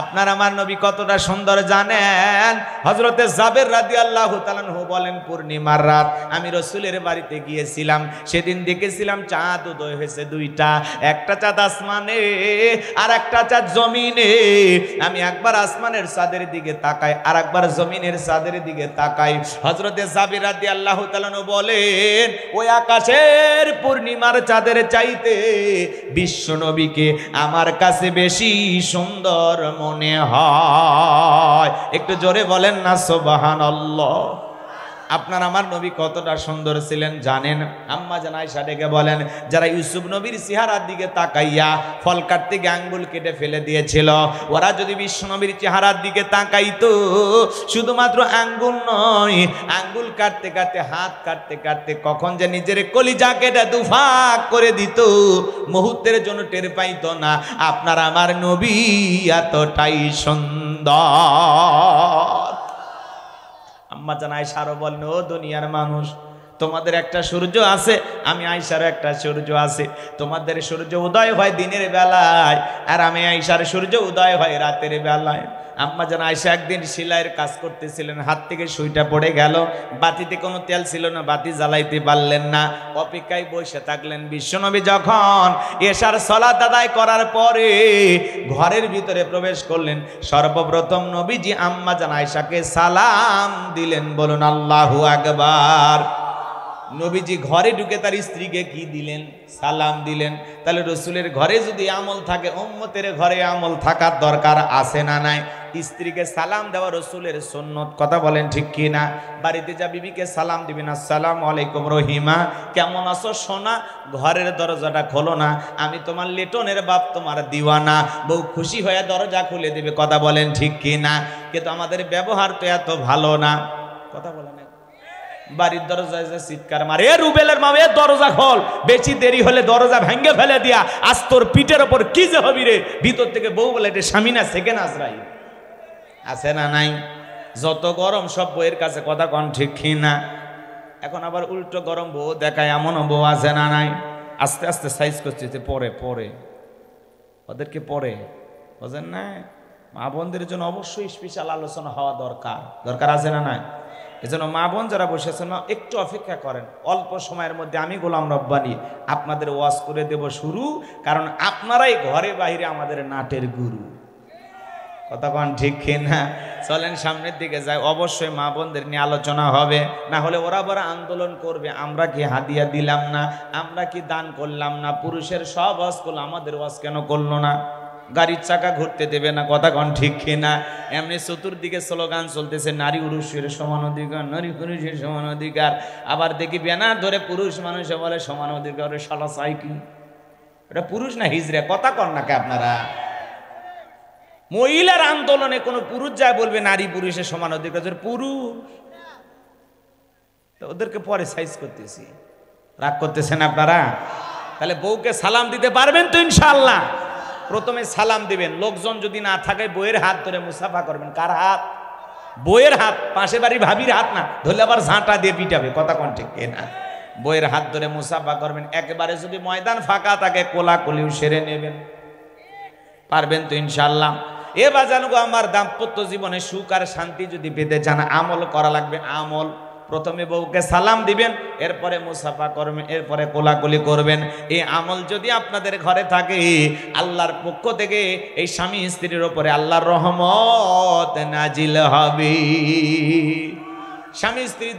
আপনার আমার নবী কতটা সুন্দর জানেন? হযরতে জাবের রাদিয়াল্লাহু তাআলা আনহু বলেন, পূর্ণিমার রাত আমি রাসূলের বাড়িতে গিয়েছিলাম, সেদিন দেখেছিলাম চাঁদ উদয় হয়েছে দুইটা, একটা চাঁদ আসমানে আর একটা চাঁদ জমিনে। আমি একবার আসমানের চাঁদের দিকে তাকাই, আর একবার জমিনের চাঁদের দিকে তাকাই। হযরতে জাবের রাদিয়াল্লাহু তাআলা আনহু বলেন, ওই আকাশের পূর্ণিমার চাঁদের চাইতে বিশ্ব নবীকে আমার কাছে বেশি সুন্দর মনে হয়। একটু জোরে বলেন না সুবহানাল্লাহ। আপনার আমার নবী কতটা সুন্দর ছিলেন জানেন? আম্মা জান আয়েশা ডেকে বলেন, যারা ইউসুফ নবীর চেহারার দিকে তাকাইয়া ফল কাটতে গিয়ে আঙ্গুল কেটে ফেলে দিয়েছিল, ওরা যদি বিশ্ব নবীর চেহারার দিকে তাকাইতো, শুধুমাত্র আঙ্গুল নয়, আঙ্গুল কাটতে কাটতে হাত কাটতে কাটতে কখন যে নিজের কলিজা কেটে দুফাক করে দিত, মুহূর্তের জন্য টের পাইতো না। আপনার আমার নবী এতটাই সুন্দর। আম্মা জান আয়েশা আরো বলেন, ও দুনিয়ার মানুষ, তোমাদের একটা সূর্য আছে, আমি আয়েশারও একটা সূর্য আছে। তোমাদের সূর্য উদয় হয় দিনের বেলায়, আর আমি আয়েশার সূর্য উদয় হয় রাতের বেলায়। আম্মা জান আয়েশা একদিন সেলাইয়ের কাজ করতেছিলেন, হাত থেকে সুইটা পড়ে গেল, বাতিতে কোনো তেল ছিল না, বাতি জ্বালাইতে পারলেন না, অপেক্ষায় বসে থাকলেন। বিশ্বনবী যখন এশার সালাত আদায় করার পরে ঘরের ভিতরে প্রবেশ করলেন, সর্বপ্রথম নবীজি আম্মা জান আয়েশাকে সালাম দিলেন। বলুন আল্লাহু আকবার। নবীজি ঘরে ঢুকে তার স্ত্রীকে কি দিলেন? সালাম দিলেন। তাহলে রসুলের ঘরে যদি আমল থাকে, উম্মতের ঘরে আমল থাকার দরকার আছে না নাই? স্ত্রীকে সালাম দেওয়া রসুলের সুন্নত, কথা বলেন ঠিক কি না? বাড়িতে যা বিবিকে সালাম দিবেন, আসসালামু আলাইকুম রহিমা, কেমন আছো সোনা? ঘরের দরজাটা খোলো না, আমি তোমার লিটনের বাপ, তোমার দিওয়ানা। বউ খুশি হয়ে দরজা খুলে দিবে, কথা বলেন ঠিক কি না? কিন্তু আমাদের ব্যবহার তো এত ভালো না, কথা বলেন। বাড়ির দরজায় যে চিৎকার মারে, এ রুবেলের মা, এ দরজা খোল, বেশি দেরি হলে দরজা ভেঙে ফেলে দিয়া আজ তোর পিঠের ওপর কি যে হবি রে। ভিতর থেকে বউ বলে, এটা স্বামী না সেকেন্ড আজরাইল। আছে না নাই? যত গরম সব বউয়ের কাছে, কথা কন ঠিক কি না? এখন আবার উল্টো গরম বউ দেখায়, এমনও বউ আছে না নাই? আস্তে আস্তে সাইজ করছে, পরে পরে ওদেরকে পরে, বুঝেন না? মা বোনদের জন্য অবশ্যই স্পেশাল আলোচনা হওয়া দরকার, দরকার আছে না নাই? এজন্য মা বোন যারা বসেছেন, একটু অপেক্ষা করেন, অল্প সময়ের মধ্যে আমি গোলাম রব্বানী আপনাদের ওয়াজ করে দেব শুরু। কারণ আপনারাই ঘরে বাইরে আমাদের নাটের গুরু, কথা কন ঠিক না? চলেন সামনের দিকে যাই, অবশ্যই মা বোনদের নিয়ে আলোচনা হবে, না হলে ওরা বড় আন্দোলন করবে, আমরা কি হাদিয়া দিলাম না, আমরা কি দান করলাম না, পুরুষের সব ওয়াজ করলো, আমাদের ওয়াজ কেন করলো না? গাড়ির চাকা ঘুরতে দেবে না, কথা কন ঠিক না? এমনি চতুর্দিকে স্লোগান চলতেছে, নারী পুরুষের সমান অধিকার, নারী পুরুষের সমান অধিকার। আবার দেখি ব্যানার ধরে পুরুষ মানুষে বলে সমান অধিকার, শালা চাই কি? এটা পুরুষ না হিজড়া, কথা কন নাকি আপনারা? মহিলার আন্দোলনে কোন পুরুষ যায় বলবে নারী পুরুষের সমান অধিকার? পুরুষ তো ওদেরকে পরে সাইজ করতেছি, রাগ করতেছেন আপনারা? তাহলে বউকে সালাম দিতে পারবেন তো ইনশাআল্লাহ? প্রথমে সালাম দিবেন, লোকজন যদি না থাকে বইয়ের হাত ধরে মুসাফা করবেন। কার হাত? বইয়ের হাত, পাশে বাড়ি ভাবির হাত না, ধরলে আবার ঝাঁটা দিয়ে পিটাবে, কথা কোন ঠিক না? বইয়ের হাত ধরে মুসাফা করবেন। একেবারে যদি ময়দান ফাঁকা থাকে কোলাকুলিও সেরে নেবেন, পারবেন তো ইনশাআল্লাহ? এ বাজানগো, আমার দাম্পত্য জীবনে সুখ আর শান্তি যদি পেতে চান, আমল করা লাগবে। আমল, প্রথমে বউকে সালাম দিবেন, এরপরে মুসাফা করবেন, এরপরে কোলাকুলি করবেন। এই আমল যদি আপনাদের ঘরে থাকে, আল্লাহর পক্ষ থেকে এই স্বামী স্ত্রীর উপরে আল্লাহর রহমত নাজিল হবে। স্বামী স্ত্রীর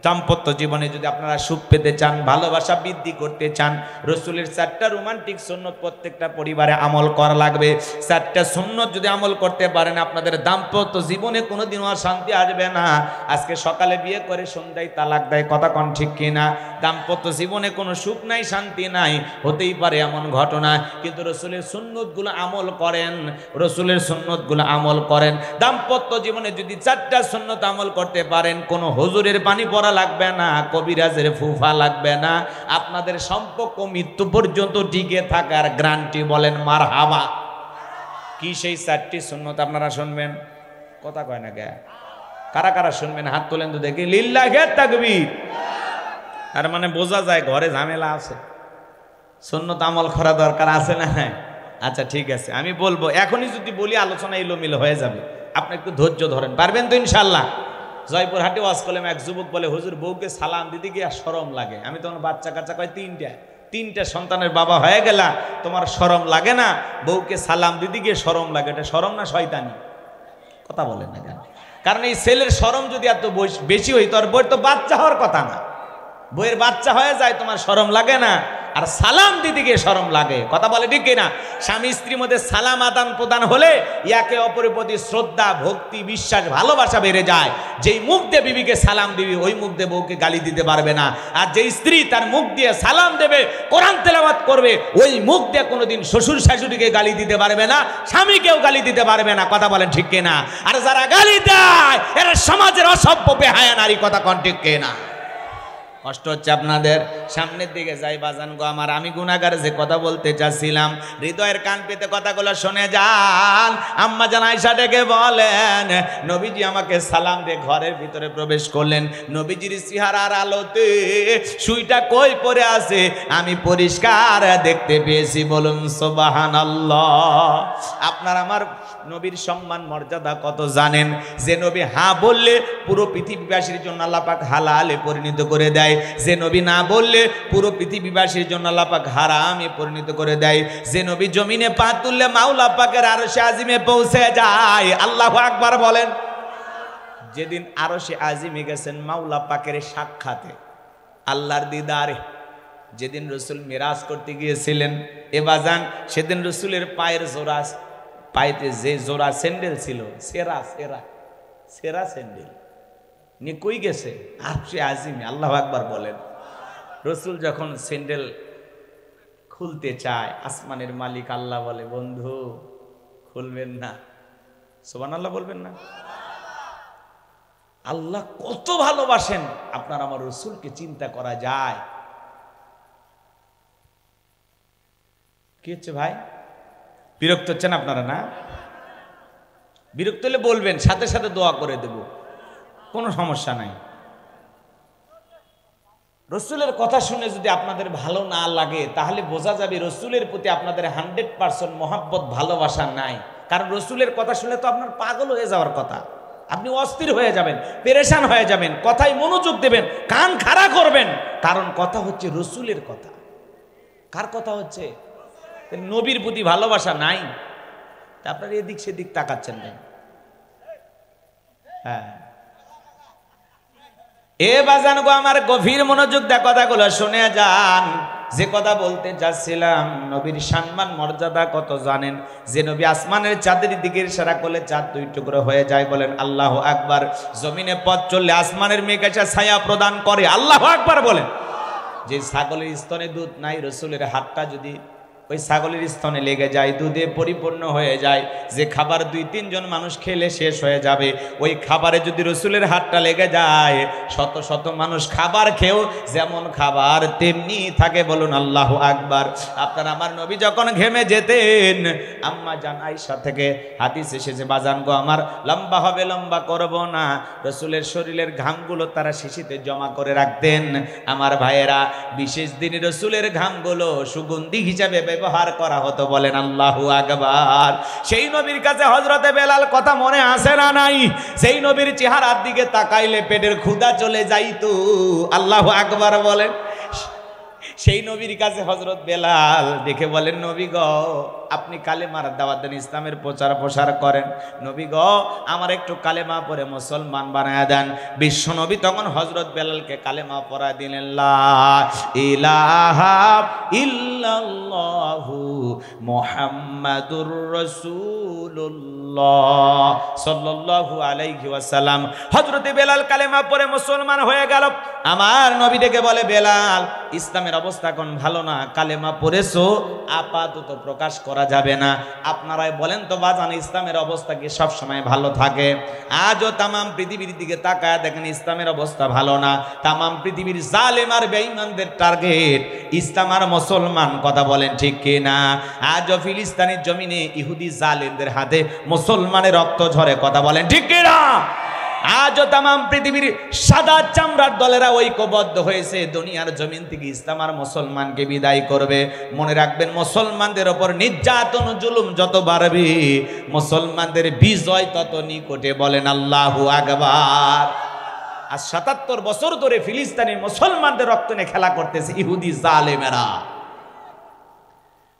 দাম্পত্য জীবনে যদি আপনারা সুখ পেতে চান, ভালোবাসা বৃদ্ধি করতে চান, রসুলের 4টা রোমান্টিক সুন্নত প্রত্যেকটা পরিবারে আমল করা লাগবে। 4টা সুন্নত যদি আমল করতে পারেন, আপনাদের দাম্পত্য জীবনে কোনোদিনও শান্তি আসবে না। আজকে সকালে বিয়ে করে সন্ধ্যায় তালাক দেয়, কথা কন ঠিক কিনা? দাম্পত্য জীবনে কোনো সুখ নাই, শান্তি নাই, হতেই পারে এমন ঘটনা। কিন্তু রসুলের সুন্নতগুলো আমল করেন, রসুলের সুন্নতগুলো আমল করেন। দাম্পত্য জীবনে যদি 4টা সুন্নত আমল করতে পারেন, কোনো হুজুরের পানি পড়া লাগবে না, কবিরাজের ফুফা লাগবে না, আপনাদের সম্পর্ক মৃত্যু পর্যন্ত টিকে থাকার গ্যারান্টি। বলেন মারহাবা। কি সেই 4টি সুন্নত আপনারা শুনবেন? কথা কয় না কে? কারা কারা শুনবেন হাত তোলেন তো দেখি। লিল্লাহি তাকবীর। তার মানে বোঝা যায় ঘরে ঝামেলা আছে, সুন্নত আমল করা দরকার আছে না? আচ্ছা ঠিক আছে, আমি বলবো। এখনই যদি বলি আলোচনা এলোমেলো হয়ে যাবে, আপনি একটু ধৈর্য ধরেন, পারবেন তো ইনশাআল্লাহ? জয়পুরহাটে ওয়াজ করলাম, এক যুবক বলে, হুজুর বউকে সালাম দিতে গিয়ে শরম লাগে। আমি তখন বাচ্চা কাচ্চা কয়, 3টা সন্তানের বাবা হয়ে গেলা, তোমার শরম লাগে না? বউকে সালাম দিতে গিয়ে শরম লাগে, এটা শরম না শয়তানি? কথা বলেন না কেন? কারণ এই ছেলের শরম যদি এত বেশি হইতো, আর বউয়ের তো বাচ্চা হওয়ার কথা না, বউয়ের বাচ্চা হয়ে যায়, তোমার শরম লাগে না? আর সালাম দিতে গিয়ে শরম লাগে। কথা বলে ঠিক কিনা? স্বামী স্ত্রীর মধ্যে সালাম আদান প্রদান হলে একে অপরের প্রতি শ্রদ্ধা, ভক্তি, বিশ্বাস, ভালোবাসা বেড়ে যায়। যেই মুখ দিয়ে বিবিকে সালাম দিবি ওই মুখ দিয়ে বউকে গালি দিতে পারবে না। আর যেই স্ত্রী তার মুখ দিয়ে সালাম দেবে, কোরআন তেলাওয়াত করবে, ওই মুখ দিয়ে কোনোদিন শ্বশুর শাশুড়িকে গালি দিতে পারবে না, স্বামীকেও গালি দিতে পারবে না। কথা বলেন ঠিক কিনা? আর যারা গালি দেয় এরা সমাজের অসভ্য বেহায়া নারী। কথা কন ঠিক কিনা? কষ্ট হচ্ছে আপনাদের? সামনের দিকে যাই বাজান গো আমার। আমি গুনাহগার যে কথা বলতে চাচ্ছিলাম, হৃদয়ের কান পেতে কথাগুলো শুনে যান। আম্মা জান আয়েশা ডেকে বলেন, নবীজি আমাকে সালাম দিয়ে ঘরের ভিতরে প্রবেশ করলেন। নবীজির চেহারার আলোতে সুইটা কই পড়ে আছে আমি পরিষ্কার দেখতে পেয়েছি। বলুন সুবহানাল্লাহ। আপনার আমার নবীর সম্মান মর্যাদা কত জানেন? যে নবী হ্যাঁ বললে পুরো পৃথিবীবাসীর জন্য আল্লাহ পাক হালালে পরিণত করে দেয়। যে নবী না বললে পুরো পৃথিবীবাসীর জন্য আল্লাহ পাক হারামে পরিণত করে দেয়। যে নবী জমিনে পা তুললে মাওলা পাকের আরশে আজিমে পৌঁছে যায়। আল্লাহু আকবার বলেন। যেদিন আরশে আজিমে গেছেন মাওলা পাকের সাক্ষাতে, আল্লাহর দিদারে, যেদিন রসুল মিরাজ করতে গিয়েছিলেন এ বাজান, সেদিন রসুলের পায়ের জোড়া, পায়েতে যে জোড়া স্যান্ডেল ছিল, সেরা সেরা সেরা স্যান্ডেল নি কই গেছে? আরশে আজিমে। আল্লাহু আকবার বলেন। রসুল যখন স্যান্ডেল খুলতে চায়, আসমানের মালিক আল্লাহ বলে, বন্ধু খুলবেন না। সুবহানাল্লাহ বলবেন না? আল্লাহ কত ভালোবাসেন আপনার আমার রসুলকে চিন্তা করা যায়। কি হচ্ছে ভাই? বিরক্ত হচ্ছেন আপনারা না? বিরক্ত হলে বলবেন, সাথে সাথে দোয়া করে দেব, কোনো সমস্যা নাই। রসুলের কথা শুনে যদি আপনাদের ভালো না লাগে তাহলে বোঝা যাবে রসুলের প্রতি আপনাদের 100% মহাব্বত, ভালোবাসা নাই। কারণ রসুলের কথা শুনলে তো আপনার পাগল হয়ে যাওয়ার কথা। আপনি অস্থির হয়ে যাবেন, পেরেশান হয়ে যাবেন, কথায় মনোযোগ দেবেন, কান খাড়া করবেন। কারণ কথা হচ্ছে রসুলের কথা। কার কথা হচ্ছে? নবীর প্রতি ভালোবাসা নাই। আপনার এদিক সেদিক তাকাচ্ছেন কেন? হ্যাঁ, এ বাজান গো আমার, গভীর মনোযোগ দিয়ে কথাগুলো শুনে যান। যে কথা বলতে যাচ্ছিলাম, নবীর সম্মান মর্যাদা কত জানেন? যে নবী আসমানের চাঁদের দিকে ইশারা করলে চাঁদ 2 টুকরো হয়ে যায়। বলেন আল্লাহু আকবার। জমিনে পথ চললে আসমানের মেঘ এসে ছায়া প্রদান করে। আল্লাহু আকবার বলেন। যে ছাগলের স্তনে দুধ নাই, রসুলের হাতটা যদি ওই ছাগলের স্তনে লেগে যায়, দুধে পরিপূর্ণ হয়ে যায়। যে খাবার 2-3 জন মানুষ খেলে শেষ হয়ে যাবে, ওই খাবারে যদি রসুলের হাতটা লেগে যায়, শত শত মানুষ খাবার খেয়েও যেমন খাবার তেমনি থাকে। বলুন আল্লাহু আকবার। আপনার আমার নবী যখন ঘেমে যেতেন, আম্মা জান আয়েশা থেকে হাদিস এসেছে, বাজান গো আমার, লম্বা হবে লম্বা করব না, রসুলের শরীরের ঘামগুলো তারা শিশিতে জমা করে রাখতেন। আমার ভাইয়েরা, বিশেষ দিনে রসুলের ঘামগুলো সুগন্ধি হিসাবে ব্যবহার করা হতো। বলেন আল্লাহু আকবার। সেই নবীর কাছে হযরতে বেলাল কথা মনে আসে না নাই? সেই নবীর চেহারার দিকে তাকাইলে পেটের ক্ষুধা চলে যাইতো। আল্লাহু আকবার বলেন। সেই নবীর কাছে হযরত বেলাল দেখে বলেন, নবী গো আপনি কালেমার দাওয়াত দেন, ইসলামের প্রচার প্রসার করেন। নবী গো আমার একটু কালেমা পড়ে মুসলমান বানায়া দেন। বিশ্ব নবী তখন হযরত বেলালকে কালেমা পড়া দিলেন, লা ইলাহা ইল্লাল্লাহু মুহাম্মাদুর রাসূলুল্লাহ সাল্লাল্লাহু আলাইহি ওয়াসাল্লাম। হযরতে বেলাল কালেমা পড়ে মুসলমান হয়ে গেল। আমার নবী ডেকে বলে, বেলাল ইসলামের অবস্থা এখন ভালো না, কালেমা পড়েছো আপাতত প্রকাশ করা যাবে না। আপনারাই বলেন তো বাজান, ইসলামের অবস্থা কি সব সময় ভালো থাকে? আজও তামাম পৃথিবীর দিকে তাকায় দেখেন, ইসলামের অবস্থা ভালো না। তামাম পৃথিবীর জালেম আর বেঈমানদের টার্গেট ইসলাম আর মুসলমান। কথা বলেন ঠিক কিনা? আজও ফিলিস্তিনের জমিনে ইহুদি জালেমদের হাতে মুসলমানের রক্ত ঝরে। কথা বলেন ঠিক কিনা? আজও তামাম পৃথিবীর সাদা চামড়ার দলেরা ঐক্যবদ্ধ হয়েছে দুনিয়ার জমিন থেকে ইসলাম আর মুসলমানকে বিদায় করবে। মনে রাখবেন, মুসলমানদের ওপর নির্যাতন জুলুম যত বাড়বে, মুসলমানদের বিজয় তত নিকটে। বলেন আল্লাহু আকবার। আর ৭৭ বছর ধরে ফিলিস্তিনি মুসলমানদের রক্ত নিয়ে খেলা করতেছে ইহুদি জালেমেরা।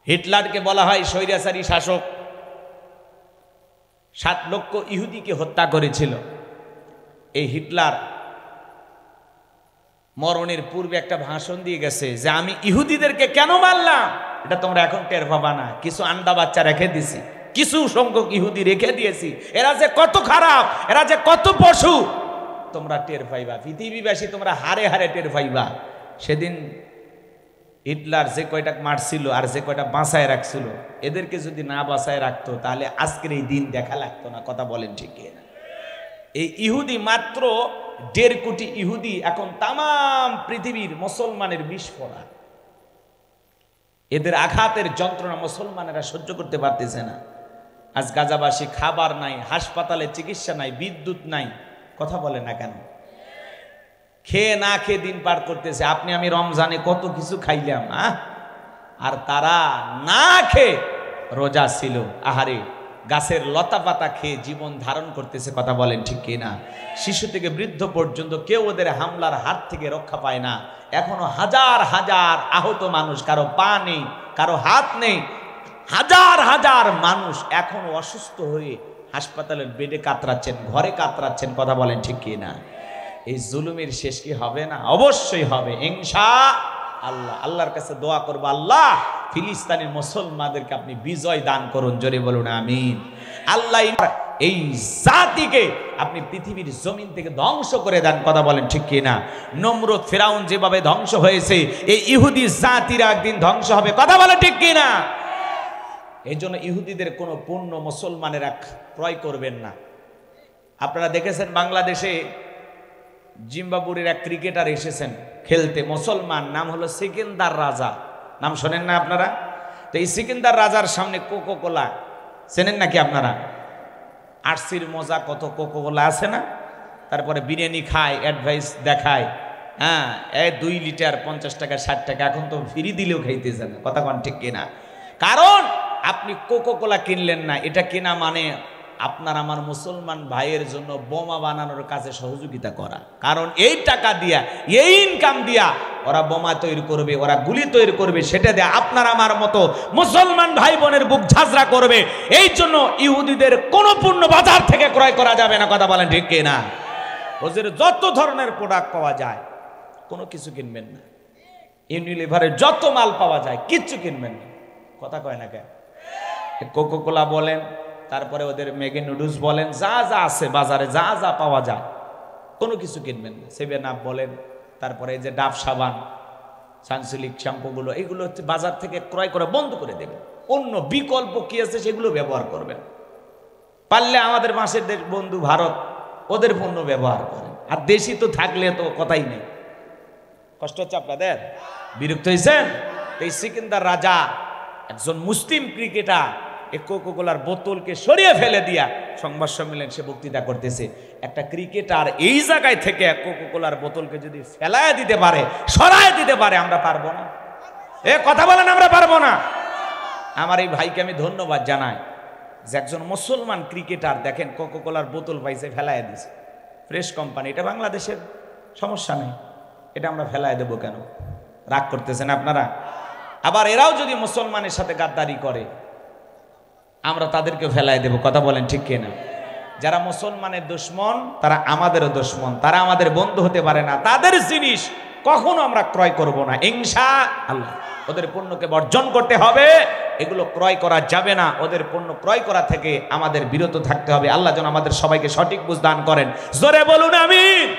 হিটলারকে বলা হয় স্বৈরাচারী শাসক। 7 লক্ষ ইহুদিকে হত্যা করেছিল। এই হিটলার মরণের পূর্বে একটা ভাষণ দিয়ে গেছে যে আমি ইহুদিদেরকে কেন মারলাম এটা তোমরা এখন টের পাবা না। কিছু আন্ডা বাচ্চা রেখে দিছি, কিছু সংখ্যক ইহুদি রেখে দিয়েছি, এরা যে কত খারাপ, এরা যে কত পশু তোমরা টের পাইবা। পৃথিবীবাসী তোমরা হারে হারে টের পাইবা। সেদিন হিটলার যে কয়টা মারছিল আর যে কয়টা বাঁচায় রাখছিল, এদেরকে যদি না বাঁচায় রাখতো তাহলে আজকের এই দিন দেখা লাগতো না। কথা বলেন ঠিক না? এই ইহুদি মাত্র 1.5 কোটি ইহুদি এখন তাম পৃথিবীর মুসলমানের বিস্ফোরা। এদের আঘাতের যন্ত্রণা মুসলমানেরা সহ্য করতে পারতেছে না। আজ গাজাবাসী খাবার নাই, হাসপাতালে চিকিৎসা নাই, বিদ্যুৎ নাই। কথা বলে না কেন? খেয়ে না খেয়ে দিন পার করতেছে। আপনি আমি রমজানে কত কিছু খাইলাম, আর তারা না খেয়ে রোজা ছিল। আহারে, গাছের লতা পাতা খেয়ে জীবন ধারণ করতেছে। কথা বলেন ঠিক কিনা? শিশু থেকে বৃদ্ধ পর্যন্ত কেউ ওদের হামলার হাত থেকে রক্ষা পায় না। এখনো হাজার হাজার আহত মানুষ, কারো পা নেই, কারো হাত নেই। হাজার হাজার মানুষ এখনো অসুস্থ হয়ে হাসপাতালের বেডে কাতরাচ্ছেন, ঘরে কাতরাচ্ছেন। কথা বলেন ঠিক কিনা? এই জুলুমের শেষ কি হবে না? অবশ্যই হবে ইনশাআল্লাহ। আল্লাহর কাছে দোয়া করব, আল্লাহ ফিলিস্তিনের মুসলমানদেরকে আপনি বিজয় দান করুন। জোরে বলুন আমিন। আল্লাহ এই জাতিকে আপনি পৃথিবীর জমিন থেকে ধ্বংস করে দেন। কথা বলেন ঠিক কিনা? নমরুদ ফিরাউন যেভাবে ধ্বংস হয়েছে, এই ইহুদি জাতিরা একদিন ধ্বংস হবে। কথা বলেন ঠিক কিনা? এই জন্য ইহুদিদের কোনো পণ্য মুসলমানেরা ক্রয় করবেন না। আপনারা দেখেছেন বাংলাদেশে জিম্বাবুয়ের এক ক্রিকেটার এসেছেন খেলতে, মুসলমান, নাম হলো সিকিন্দার রাজা। নাম শোনেন না আপনারা? তো এই সিকিন্দার রাজার সামনে কোকো কোলা চেনেন নাকি আপনারা? আরসির মজা কত কোকো কোলা আছে না? তারপরে বিরিয়ানি খায়, অ্যাডভাইস দেখায়, হ্যাঁ 2 লিটার 50 টাকা 60 টাকা, এখন তো ফ্রি দিলেও খাইতেছে না। কথা কন ঠিক কিনা? কারণ আপনি কোকো কোলা কিনলেন না, এটা কেনা মানে আপনার আমার মুসলমান ভাইয়ের জন্য বোমা বানানোর কাজে সহযোগিতা করা। কারণ এই টাকা দিয়া, এই ইনকাম দিয়া ওরা বোমা তৈরি করবে, ওরা গুলি তৈরি করবে, সেটা দিয়ে আপনার আমার মতো মুসলমান ভাই বোনের বুক ঝাঁঝরা করবে। এই জন্য ইহুদিদের কোনো পণ্য বাজার থেকে ক্রয় করা যাবে না। কথা বলেন ঠিক কিনা? ওদের যত ধরনের প্রোডাক্ট পাওয়া যায় কোনো কিছু কিনবেন না। ইউনিলিভারের যত মাল পাওয়া যায় কিচ্ছু কিনবেন না। কথা কয় না কেন? কোকো কোলা বলেন, তারপরে ওদের ম্যাগি নুডলস বলেন, যা যা আছে বাজারে, যা যা পাওয়া যায় কোনো কিছু কিনবেন না। 7 আপ বলেন, তারপরে এই যে ডাব সাবান, সানসিলিক শ্যাম্পুগুলো, এগুলো বাজার থেকে ক্রয় করে বন্ধ করে দেবেন। অন্য বিকল্প কি আছে সেগুলো ব্যবহার করবেন। পারলে আমাদের মাসের দেশ বন্ধু ভারত, ওদের পণ্য ব্যবহার করেন। আর দেশি তো থাকলে তো কথাই নেই। কষ্ট হচ্ছে আপনাদের? বিরক্ত হয়েছেন? এই সিকিন্দার রাজা একজন মুসলিম ক্রিকেটার এই কোকো কোলার বোতলকে সরিয়ে ফেলে দিয়া সংবাদ সম্মেলন সে বক্তৃতা করতেছে। একটা ক্রিকেটার এই জায়গায় থেকে কোকো কোলার বোতলকে যদি ফেলায় দিতে পারে, সরায় দিতে পারে, আমরা পারবো না? কথা বলেন, আমরা পারবো না? আমার এই ভাইকে আমি ধন্যবাদ জানাই যে একজন মুসলমান ক্রিকেটার দেখেন কোকো কোলার বোতল পাইছে, ফেলায় দিছে। ফ্রেশ কোম্পানি, এটা বাংলাদেশের সমস্যা নেই, এটা আমরা ফেলায় দেবো কেন? রাগ করতেছেন আপনারা? আবার এরাও যদি মুসলমানের সাথে গাদ্দারি করে আমরা তাদেরকে ফেলায় দেব। কথা বলেন ঠিক কিনা? যারা মুসলমানের দুশমন তারা আমাদেরও দুশমন, তারা আমাদের বন্ধু হতে পারে না। তাদের জিনিস কখনো আমরা ক্রয় করব না ইনশাআল্লাহ। ওদের পণ্যকে বর্জন করতে হবে, এগুলো ক্রয় করা যাবে না। ওদের পণ্য ক্রয় করা থেকে আমাদের বিরত থাকতে হবে। আল্লাহ যেন আমাদের সবাইকে সঠিক বুঝ দান করেন। জোরে বলুন আমিন।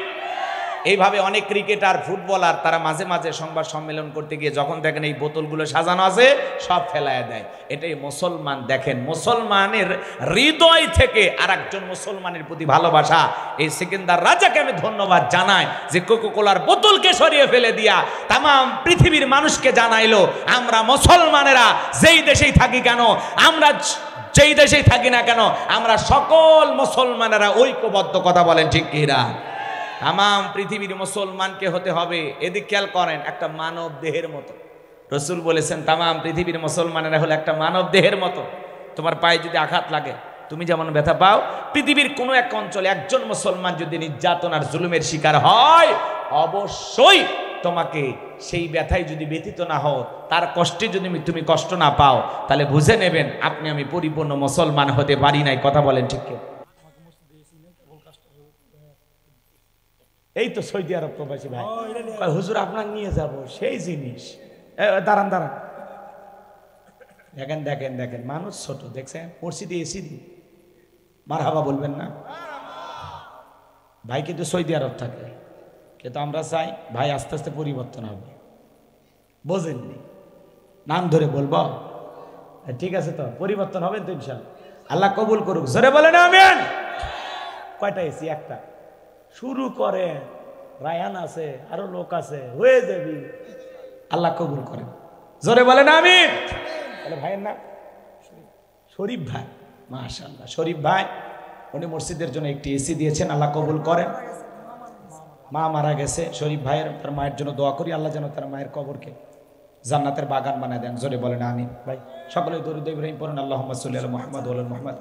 এইভাবে অনেক ক্রিকেটার, ফুটবলার তারা মাঝে মাঝে সংবাদ সম্মেলন করতে গিয়ে যখন দেখেন এই বোতলগুলো সাজানো আছে সব ফেলায় দেয়। এটাই মুসলমান। দেখেন মুসলমানের হৃদয় থেকে আর একজন মুসলমানের প্রতি ভালোবাসা। এই সিকিন্দার রাজাকে আমি ধন্যবাদ জানাই যে কোকো কোলার বোতলকে সরিয়ে ফেলে দিয়া তাম পৃথিবীর মানুষকে জানাইলো আমরা মুসলমানেরা যেই দেশেই থাকি কেন, আমরা যেই দেশেই থাকি না কেন, আমরা সকল মুসলমানেরা ঐক্যবদ্ধ। কথা বলেন ঠিক কিনা? তাম পৃথিবীর মুসলমানকে হতে হবে, এদিক খেয়াল করেন, একটা মানব দেহের মতো। রসুল বলেছেন তাম পৃথিবীর মুসলমানেরা হলো একটা মানব দেহের মতো। তোমার পায়ে যদি আঘাত লাগে তুমি যেমন ব্যথা পাও, পৃথিবীর কোনো এক অঞ্চলে একজন মুসলমান যদি নির্যাতন আর জুলুমের শিকার হয় অবশ্যই তোমাকে সেই ব্যথায় যদি ব্যথিত না হও, তার কষ্টে যদি তুমি কষ্ট না পাও, তাহলে বুঝে নেবেন আপনি আমি পরিপূর্ণ মুসলমান হতে পারি নাই। কথা বলেন ঠিক? এই তো সৌদি আরব প্রবাসী ভাই কয় হুজুর আপনার নিয়ে যাব সেই জিনিস। দাঁড়ান দাঁড়ান, দেখেন দেখেন দেখেন, মানুষ ছোট দেখছেন, মসজিদে এসি দি মারহাবা বলবেন না? ভাই কিন্তু সৌদি আরব থাকে, কিন্তু আমরা চাই ভাই আস্তে আস্তে পরিবর্তন হবে। বোঝেননি? নাম ধরে বলবো? ঠিক আছে, তো পরিবর্তন হবেন তো ইনশাআল্লাহ। আল্লাহ কবুল করুক, জোরে বলেন আমিন। কয়টা এসি? একটা। শুরু করে রায়ান আছে, আরো লোক আছে, হয়ে যাবি। আল্লাহ কবুল করেন, জোরে বলেন আমিন। তাহলে ভাইয়ের নাম শরীফ ভাই, মাশাআল্লাহ। শরীফ ভাই উনি মসজিদের জন্য একটি এসি দিয়েছেন, আল্লাহ কবুল করেন। মা মারা গেছে শরীফ ভাইয়ের, তার মায়ের জন্য দোয়া করি, আল্লাহ যেন তার মায়ের কবরকে জান্নাতের বাগান বানায় দেন, জোরে বলেন আমিন। ভাই সকলে দরুদ ইব্রাহিম পড়ুন, আল্লাহুম্মা সাল্লি আলা মুহাম্মাদ ওয়া আলা মুহাম্মাদ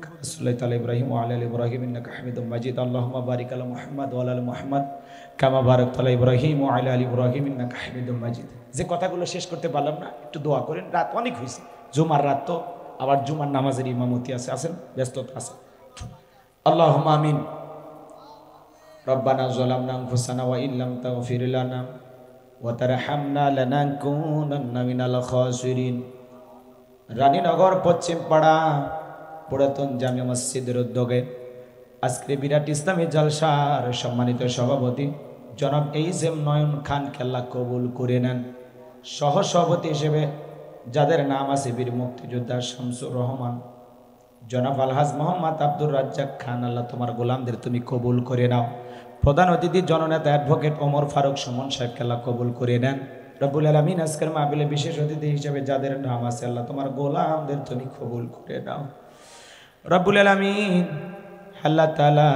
কামা সাল্লাইতা আলা ইব্রাহিম ওয়া আলা আলি ইব্রাহিম ইন্নাকা হামিদুম মাজিদ। আল্লাহুম্মা বারিক আলা মুহাম্মাদ ওয়া আলা আলি মুহাম্মাদ কামা বারাকতা আলা ইব্রাহিম ওয়া আলা আলি ইব্রাহিম ইন্নাকা হামিদুম মাজিদ। যে কথাগুলো শেষ করতে পারলাম না, একটু দোয়া করেন। রাত অনেক হয়েছে, জুমার রাত তো, আবার জুমার নামাজের ইমামতি আছে, আছেন ব্যস্ততা আছে। আল্লাহুম্মা আমিন। রব্বানা যালামনা আনফুসানা ওয়া ইল্লাম তাগফির লানা ওয়া তারহামনা লানাকুনান্না মিনাল খাসিরিন। রানীনগর পশ্চিম পাড়া পুরাতন জামে মসজিদের উদ্যোগে আজকে বিরাট ইসলামী জলসার সম্মানিত সভাপতি জনাব এইচএম নয়ন খান আল্লাহ কবুল করে নেন। সহ সভাপতি হিসেবে যাদের নাম আছে বীর মুক্তিযোদ্ধা শামসুর রহমান, জনাব আলহাজ মোহাম্মদ আব্দুর রাজ্জাক খান, আল্লাহ তোমার গোলামদের তুমি কবুল করে নাও। প্রধান অতিথি জননেতা অ্যাডভোকেট ওমর ফারুক সুমন সাহেবকে আল্লাহ কবুল করে নেন। রব্বুল আলামিন আজকের মাহফিলে বিশেষ অতিথি হিসেবে যাদের নাম আছে আল্লাহ তোমার গোলামদের তুমি কবুল করে নাও। রব্বুল আলামিন আল্লাহ তাআলা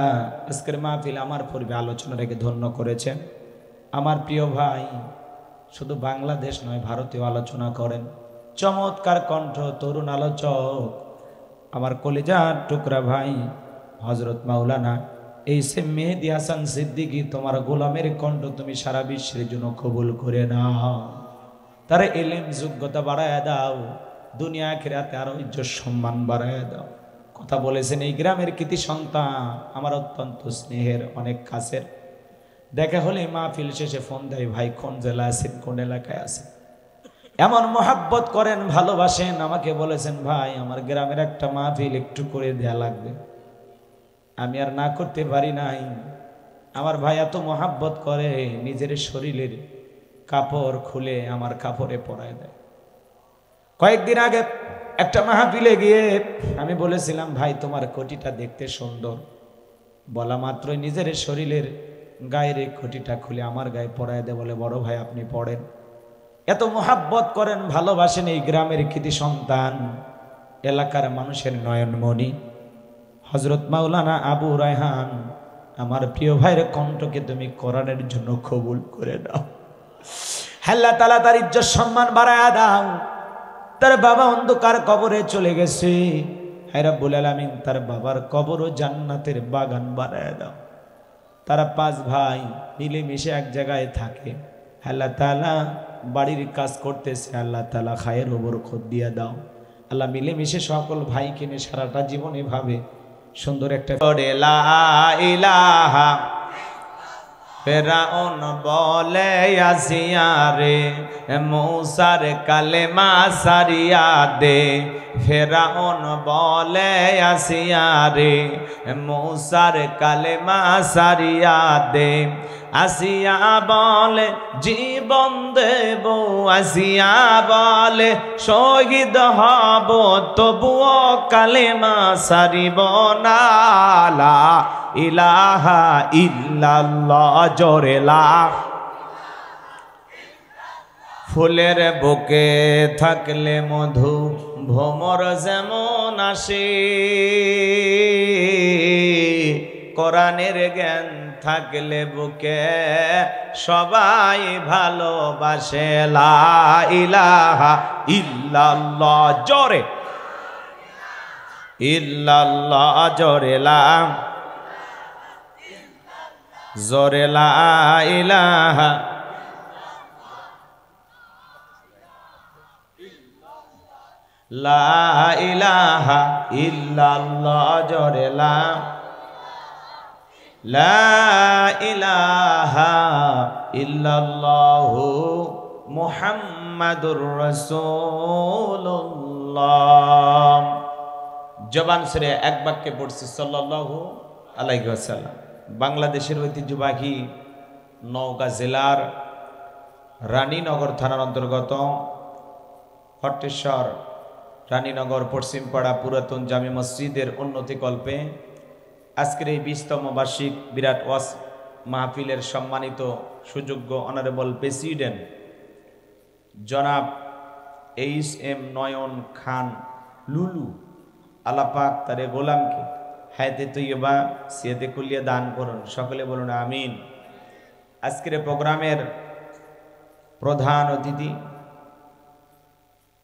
আজকের মাহফিল আমার পূর্বে আলোচনা রেখে ধন্য করেছেন। আমার প্রিয় ভাই শুধু বাংলাদেশ নয় ভারতেও আলোচনা করেন, চমৎকার কণ্ঠ, তরুণ আলোচক, আমার কলিজার টুকরা ভাই হযরত মাওলানা এইচএম মেহেদী হাসান সিদ্দিকী, তোমার গোলামের কণ্ঠ তুমি সারা বিশ্বের জন্য কবুল করে নাও। তার ইলম যোগ্যতা বাড়ায় দাও, দুনিয়া আখিরাতে আরো ইজ্জত সম্মান বাড়ায় দাও। কথা বলেছেন এই গ্রামের কৃতি সন্তান, আমার অত্যন্ত স্নেহের, অনেক কাছের। দেখা হলে মাহফিল শেষে ফোন দেয়, ভাই কোন জেলা আছেন, কোন এলাকায় আছেন, এমন মোহাব্বত করেন, ভালোবাসেন। আমাকে বলেছেন ভাই আমার গ্রামের একটা মাহফিল একটু করে দেয়া লাগবে। আমি আর না করতে পারি নাই। আমার ভাই এত মোহাব্বত করে, নিজের শরীরের কাপড় খুলে আমার কাপড়ে পরায় দেয়। কয়েকদিন আগে একটা মাহফিলে গিয়ে আমি বলেছিলাম ভাই তোমার কোটিটা দেখতে সুন্দর, বলা মাত্রই নিজের শরীরের গায়ের কোটিটা খুলে আমার গায়ে পরায় দেয়, বলে বড় ভাই আপনি পড়েন। এত মোহাব্বত করেন, ভালোবাসেন এই গ্রামের কৃতি সন্তান, এলাকার মানুষের নয়নমণি হযরত মাওলানা আবু রায়হান, আমার প্রিয় ভাইয়ের কণ্ঠকে তুমি কোরআনের জন্য কবুল করে দাও। আল্লাহ তাআলা তার ইজ্জত সম্মান বাড়ায়া দাও। তার বাবা অন্ধকার কবরে চলে গেছে, হে রব্বুল আলামিন তার বাবার কবরও জান্নাতের বাগান বানায়া দাও। তারা 5 ভাই মিলেমিশে এক জায়গায় থাকে। আল্লাহ তাআলা বাড়ির কাজ করতেছে, আল্লাহ তাআলা খায়ের বরকত দিয়ে দাও। আল্লাহ মিলেমিশে সকল ভাইকে নিয়ে সারাটা জীবন এভাবে সুন্দর একটা লা ইলাহা। ফেরাউন বলে আসিয়া রে মূসার কালেমা সারিয়া দে। ফেরাউন বলে আসিয়া রে মূসার কালেমা সারিয়া দে। আসিয়া বলে জীবন দেব, আসিয়া বলে শহীদ হব, তবুও কালেমা সারিব না। লা ইলাহা ইল্লাল্লাহ জোরে লা। ফুলের বুকে থাকলে মধু ভ্রমর যেমন আসে, কোরআনের জ্ঞান থাকলে বুকে সবাই ভালোবাসে। লা ইলাহা ইল্লাল্লাহ জোরে ইল্লাল্লাহ জোরে লা জোরে লা ইলাহা লা ইলাহা ইল্লাল্লাহ জোরে লা লা ইলাহা ইল্লাল্লাহু মুহাম্মাদুর রাসূলুল্লাহ। জবান ছেড়ে এক বাক্যে পড়ছি সাল্লাল্লাহু আলাইহি ওয়াসাল্লাম। বাংলাদেশের ঐতিহ্যবাহী নওগাঁ জেলার রানীনগর থানার অন্তর্গত হট্টেশ্বর রানীনগর পশ্চিমপাড়া পুরাতন জামে মসজিদের উন্নতিকল্পে আজকের এই 20তম বার্ষিক বিরাট ওয়াজ মাহফিলের সম্মানিত সুযোগ্য অনারেবল প্রেসিডেন্ট জনাব এইচ.এম. নয়ন খান লুলু, আল্লাহ পাক তারে গোলামকে হায়াতে তৈয়বা সিয়াতে কুলিয়া দান করুন, সকলে বলুন আমিন। আজকের প্রোগ্রামের প্রধান অতিথি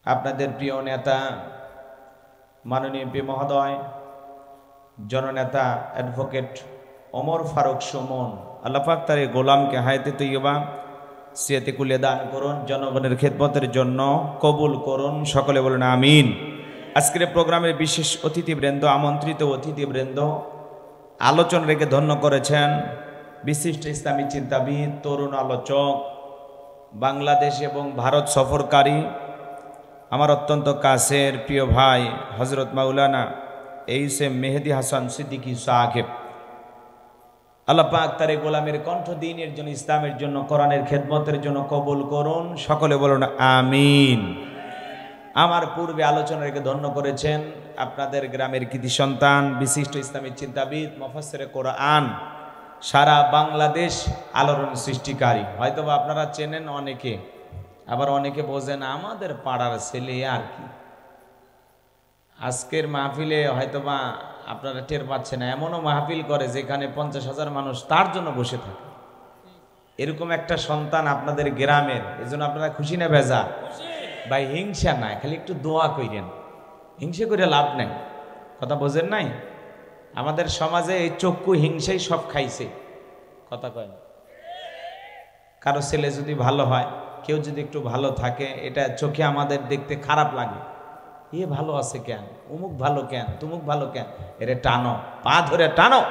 আপনাদের প্রিয় নেতা মাননীয় এমপি মহোদয় জননেতা অ্যাডভোকেট ওমর ফারুক সুমন, আল্লাহ পাক তার গোলামকে হায়াতে তৈয়বা সিয়াতে কুলিয়া দান করুন, জনগণের খেদমতের জন্য কবুল করুন, সকলে বলুন আমিন। আজকের প্রোগ্রামের বিশেষ অতিথিবৃন্দ, আমন্ত্রিত অতিথিবৃন্দ, আলোচনা রেখে ধন্য করেছেন বিশিষ্ট ইসলামী চিন্তাবিদ, তরুণ আলোচক, বাংলাদেশ এবং ভারত সফরকারী আমার অত্যন্ত কাছের প্রিয় ভাই হজরত মাওলানা এইচ.এম. মেহেদি হাসান সিদ্দিকী সাহেব। আল্লাহ পাক তার গোলামের কণ্ঠ দ্বীনের জন্য, ইসলামের জন্য, কোরআনের খেদমতের জন্য কবুল করুন, সকলে বলুন আমিন। আমার পূর্বে আলোচনা রেখে ধন্য করেছেন আপনাদের গ্রামের কৃতি সন্তান, বিশিষ্ট ইসলামী চিন্তাবিদ, মুফাসসিরে কোরআন, সারা বাংলাদেশ আলোড়ন সৃষ্টিকারী। হয়তোবা আপনারা চেনেন অনেকে, আবার অনেকে বোঝেন আমাদের পাড়ার ছেলে আর কি। আজকের মাহফিলে হয়তোবা আপনারা টের পাচ্ছেন, এমনও মাহফিল করে যেখানে 50,000 মানুষ তার জন্য বসে থাকে। এরকম একটা সন্তান আপনাদের গ্রামের, এজন্য আপনারা খুশি না বেজা? ভাই হিংসা নাই, খালি একটু দোয়া কইরেন, হিংসা করে লাভ নাই, কথা বোঝেন নাই? আমাদের সমাজে এই চক্ষু হিংসাই সব খাইছে, কথা কয় না। কারো ছেলে যদি ভালো হয়, কেউ যদি একটু ভালো থাকে, এটা চোখে আমাদের দেখতে খারাপ লাগে। এ ভালো আছে কেন, অমুক ভালো কেন, তুমুক ভালো কেন, এরে টানো, পা ধরে টানো।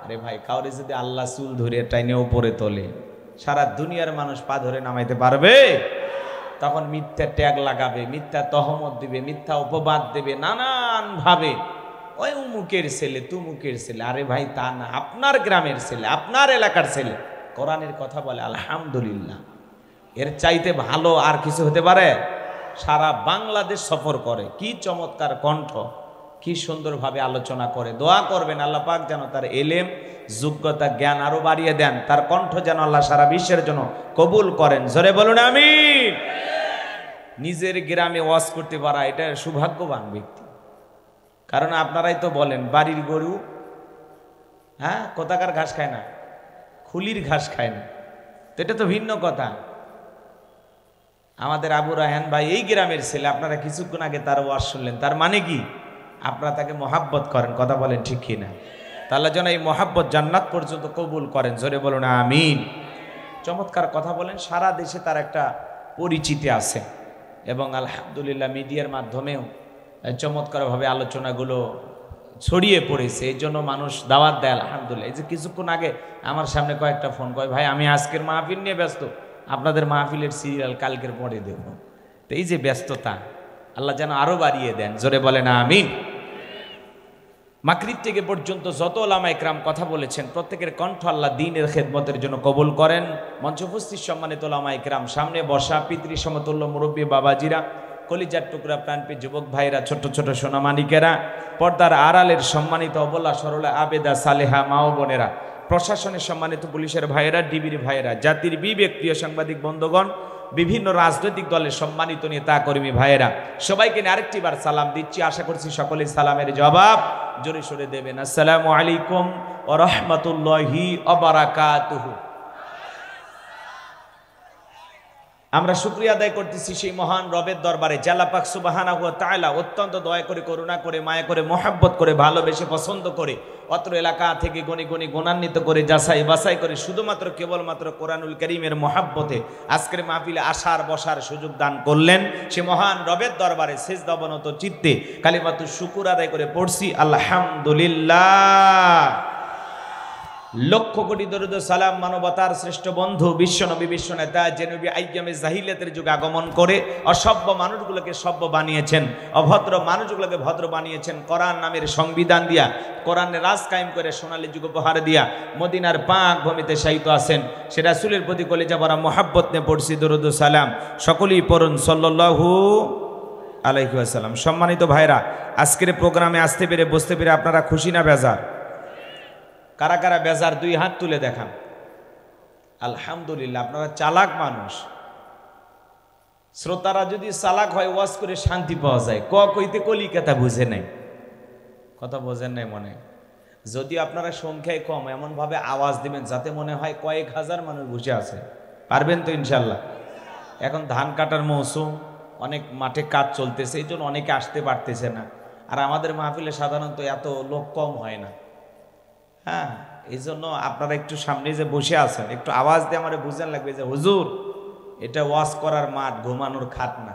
আরে ভাই, কাউরে যদি আল্লাহ চুল ধরে টাইনে উপরে তোলে, সারা দুনিয়ার মানুষ পা ধরে নামাইতে পারবে? তখন মিথ্যা ট্যাগ লাগাবে, মিথ্যা তহমত দিবে, মিথ্যা উপবাদ দেবে নানান ভাবে। ওই উমুকের ছেলে, তুমুকের ছেলে। আরে ভাই তা না, আপনার গ্রামের ছেলে, আপনার এলাকার ছেলে কোরআনের কথা বলে, আলহামদুলিল্লাহ। এর চাইতে ভালো আর কিছু হতে পারে? সারা বাংলাদেশ সফর করে, কি চমৎকার কণ্ঠ, কি সুন্দরভাবে আলোচনা করে। দোয়া করবেন আল্লাহ পাক যেন তার এলেম, যোগ্যতা, জ্ঞান আরো বাড়িয়ে দেন, তার কণ্ঠ যেন আল্লাহ সারা বিশ্বের জন্য কবুল করেন। জোরে বলুন আমিন। নিজের গ্রামে ওয়াজ করতে পারা এটা সৌভাগ্যবান ব্যক্তি। কারণ আপনারাই তো বলেন বাড়ির গরু কোথাকার ঘাস খায় না, খুলির ঘাস খায় না, তো এটা তো ভিন্ন কথা। আমাদের আবু রায়হান ভাই এই গ্রামের ছেলে, আপনারা কিছুক্ষণ আগে তার ওয়াজ শুনলেন, তার মানে কি? আপনারা তাকে মহাব্বত করেন, কথা বলেন ঠিক কিনা? তাহলে যেন এই মহাব্বত জান্নাত পর্যন্ত কবুল করেন, জোরে বলুন আমিন। চমৎকার কথা বলেন, সারা দেশে তার একটা পরিচিতি আছে এবং আলহামদুলিল্লাহ মিডিয়ার মাধ্যমেও চমৎকারভাবে আলোচনাগুলো ছড়িয়ে পড়েছে, এই জন্য মানুষ দাওয়াত দেয় আলহামদুলিল্লাহ। এই যে কিছুক্ষণ আগে আমার সামনে কয়েকটা ফোন কয়, ভাই আমি আজকের মাহফিল নিয়ে ব্যস্ত, আপনাদের মাহফিলের সিরিয়াল কালকের পরে দেব। তো এই যে ব্যস্ততা আল্লাহ যেন আরো বাড়িয়ে দেন, জোরে বলেন আমিন। মাগরিব থেকে পর্যন্ত যত ওলামা ইকরাম কথা বলেছেন, প্রত্যেকের কণ্ঠ আল্লাহ দ্বীনের খেদমতের জন্য কবুল করেন। মঞ্চে উপস্থিত সম্মানিত ওলামা ইকরাম, সামনে বসা পিতৃ সমতুল্য মুরব্বী বাবাজিরা, কলিজার টুকরা প্রাণপ্রিয় যুবক ভাইরা, ছোট ছোট সোনামানিকেরা, পর্দার আড়ালের সম্মানিত অবলা সরলা আবেদা সালেহা মা ও বোনেরা, প্রশাসনের সম্মানিত পুলিশের ভাইয়েরা, ডিবির ভাইয়েরা, জাতির বিবেক প্রিয় সাংবাদিক বন্ধুগণ, বিভিন্ন রাজনৈতিক দলের সম্মানিত নেতা কর্মী ভাইয়েরা, সবাইকে নিয়ে আরেকটি বার সালাম দিচ্ছি। আশা করছি সকলেই সালামের জবাব জোরে সোরে দেবেন। আসসালামু আলাইকুম ওয়া রাহমাতুল্লাহি ওয়া বারাকাতুহু। আমরা শুকরিয়া আদায় করতেছি সেই মহান রবের দরবারে, আল্লাহ পাক সুবহানাহু ওয়া তাআলা অত্যন্ত দয়া করে, করুণা করে, মায়া করে, মহব্বত করে, ভালোবেসে, পছন্দ করে, অত্র এলাকা থেকে গণি গণি গুণান্বিত করে, যাচাই বাছাই করে, শুধুমাত্র কেবলমাত্র কোরআনুল কারীমের মহব্বতে আজকের মাহফিলে আসার বসার সুযোগ দান করলেন। সে মহান রবের দরবারে সিজদা অবনত চিত্তে কালিমাতুশ শুকুর আদায় করে পড়ছি আলহামদুলিল্লাহ। লক্ষ কোটি দরুদ সালাম মানবতার শ্রেষ্ঠ বন্ধু বিশ্বনবী বিশ্বনেতা যে নবী আইয়ামে জাহিলিয়াতের যুগে আগমন করে অসভ্য মানুষগুলোকে সভ্য বানিয়েছেন, অভদ্র মানুষগুলোকে ভদ্র বানিয়েছেন, কোরআন নামের সংবিধান দিয়া, কোরআনের রাজ কায়েম করে সোনালী যুগ উপহার দিয়া মদিনার পাক ভূমিতে শায়িত আছেন। সে রাসূলের প্রতি কলিজা ভরা মোহাব্বত নিয়ে পড়ছি দরুদ সালাম। সকলেই পড়ুন সাল্লাল্লাহু আলাইহি ওয়াসাল্লাম। সম্মানিত ভাইরা, আজকের প্রোগ্রামে আসতে পেরে বসতে পেরে আপনারা খুশি না বেজার? কারা কারা বেজার দুই হাত তুলে দেখান। আলহামদুলিল্লাহ, আপনারা চালাক মানুষ। শ্রোতারা যদি চালাক হয় ওয়াজ করে শান্তি পাওয়া যায়। কইতে কলিকাতা বুঝে নাই, কথা বোঝেন নাই মনে। যদি আপনারা সংখ্যায় কম এমন ভাবে আওয়াজ দিবেন যাতে মনে হয় কয়েক হাজার মানুষ বসে আছে। পারবেন তো ইনশাল্লাহ? এখন ধান কাটার মৌসুম, অনেক মাঠে কাজ চলতেছে, এই জন্য অনেকে আসতে পারতেছে না। আর আমাদের মাহফিলে সাধারণত এত লোক কম হয় না। হ্যাঁ, এই জন্য আপনারা একটু সামনে যে বসে আছেন একটু আওয়াজ দিয়ে আমার বুঝেন লাগবে যে হুজুর এটা ওয়াজ করার মাঠ, ঘুমানোর খাট না।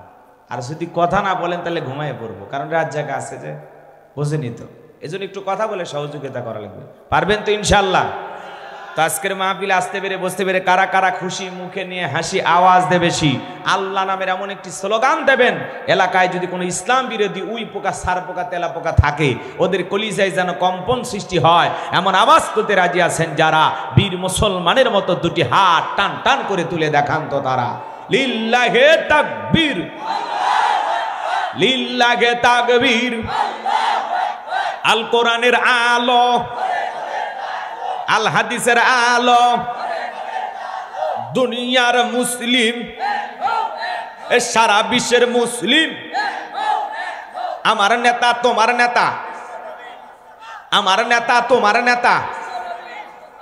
আর যদি কথা না বলেন তাহলে ঘুমায় পড়বো, কারণ রাত জায়গা আছে যে, বোঝেনি তো। এই জন্য একটু কথা বলে সহযোগিতা করা লাগবে। পারবেন তো ইনশাল্লাহ? তো আজকের মাহফিলে আসতে পেরে বসতে পেরে কারা কারা খুশি, মুখে নিয়ে হাসি আওয়াজ দেবে বেশি। আল্লাহ নামের এমন একটি স্লোগান দেবেন, এলাকায় যদি কোনো ইসলাম বিরোধী উই পোকা, সার পোকা, তেলা পোকা থাকে, ওদের কলিজায় যেন কম্পন সৃষ্টি হয় এমন আওয়াজ তুলতে রাজি আছেন যারা। বীর মুসলমানের মতো দুটি হাত টান টান করে তুলে দেখান তো তারা। লিল্লাহে তাকবীর, লিল্লাহে তাকবীর। আল কোরআনের আলো, আল হাদিসের আলো, দুনিয়ার মুসলিম, সারা বিশ্বের মুসলিম। আমার নেতা তোমার নেতা, আমার নেতা তোমার নেতা।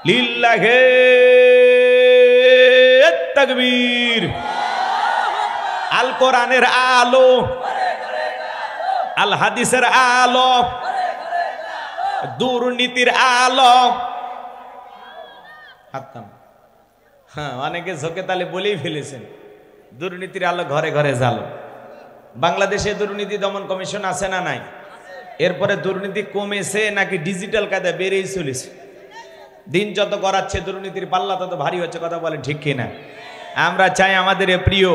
লিল্লাহে তাকবীর। আল কোরআনের আলো, আল হাদিসের আলো, দুর্নীতির আলো। হ্যাঁ, অনেকে ঝোঁকে তালে বলেই ফেলেছেন দুর্নীতির আলো ঘরে ঘরে জ্বালো। বাংলাদেশে দুর্নীতি দমন কমিশন আছে না নাই? এরপরে দুর্নীতি কমেছে নাকি ডিজিটাল কায়দায় বেড়েই চলেছে? দিন যত করাচ্ছে দুর্নীতির পাল্লা তত ভারী হচ্ছে, কথা বলেন ঠিক কিনা? আমরা চাই আমাদের প্রিয়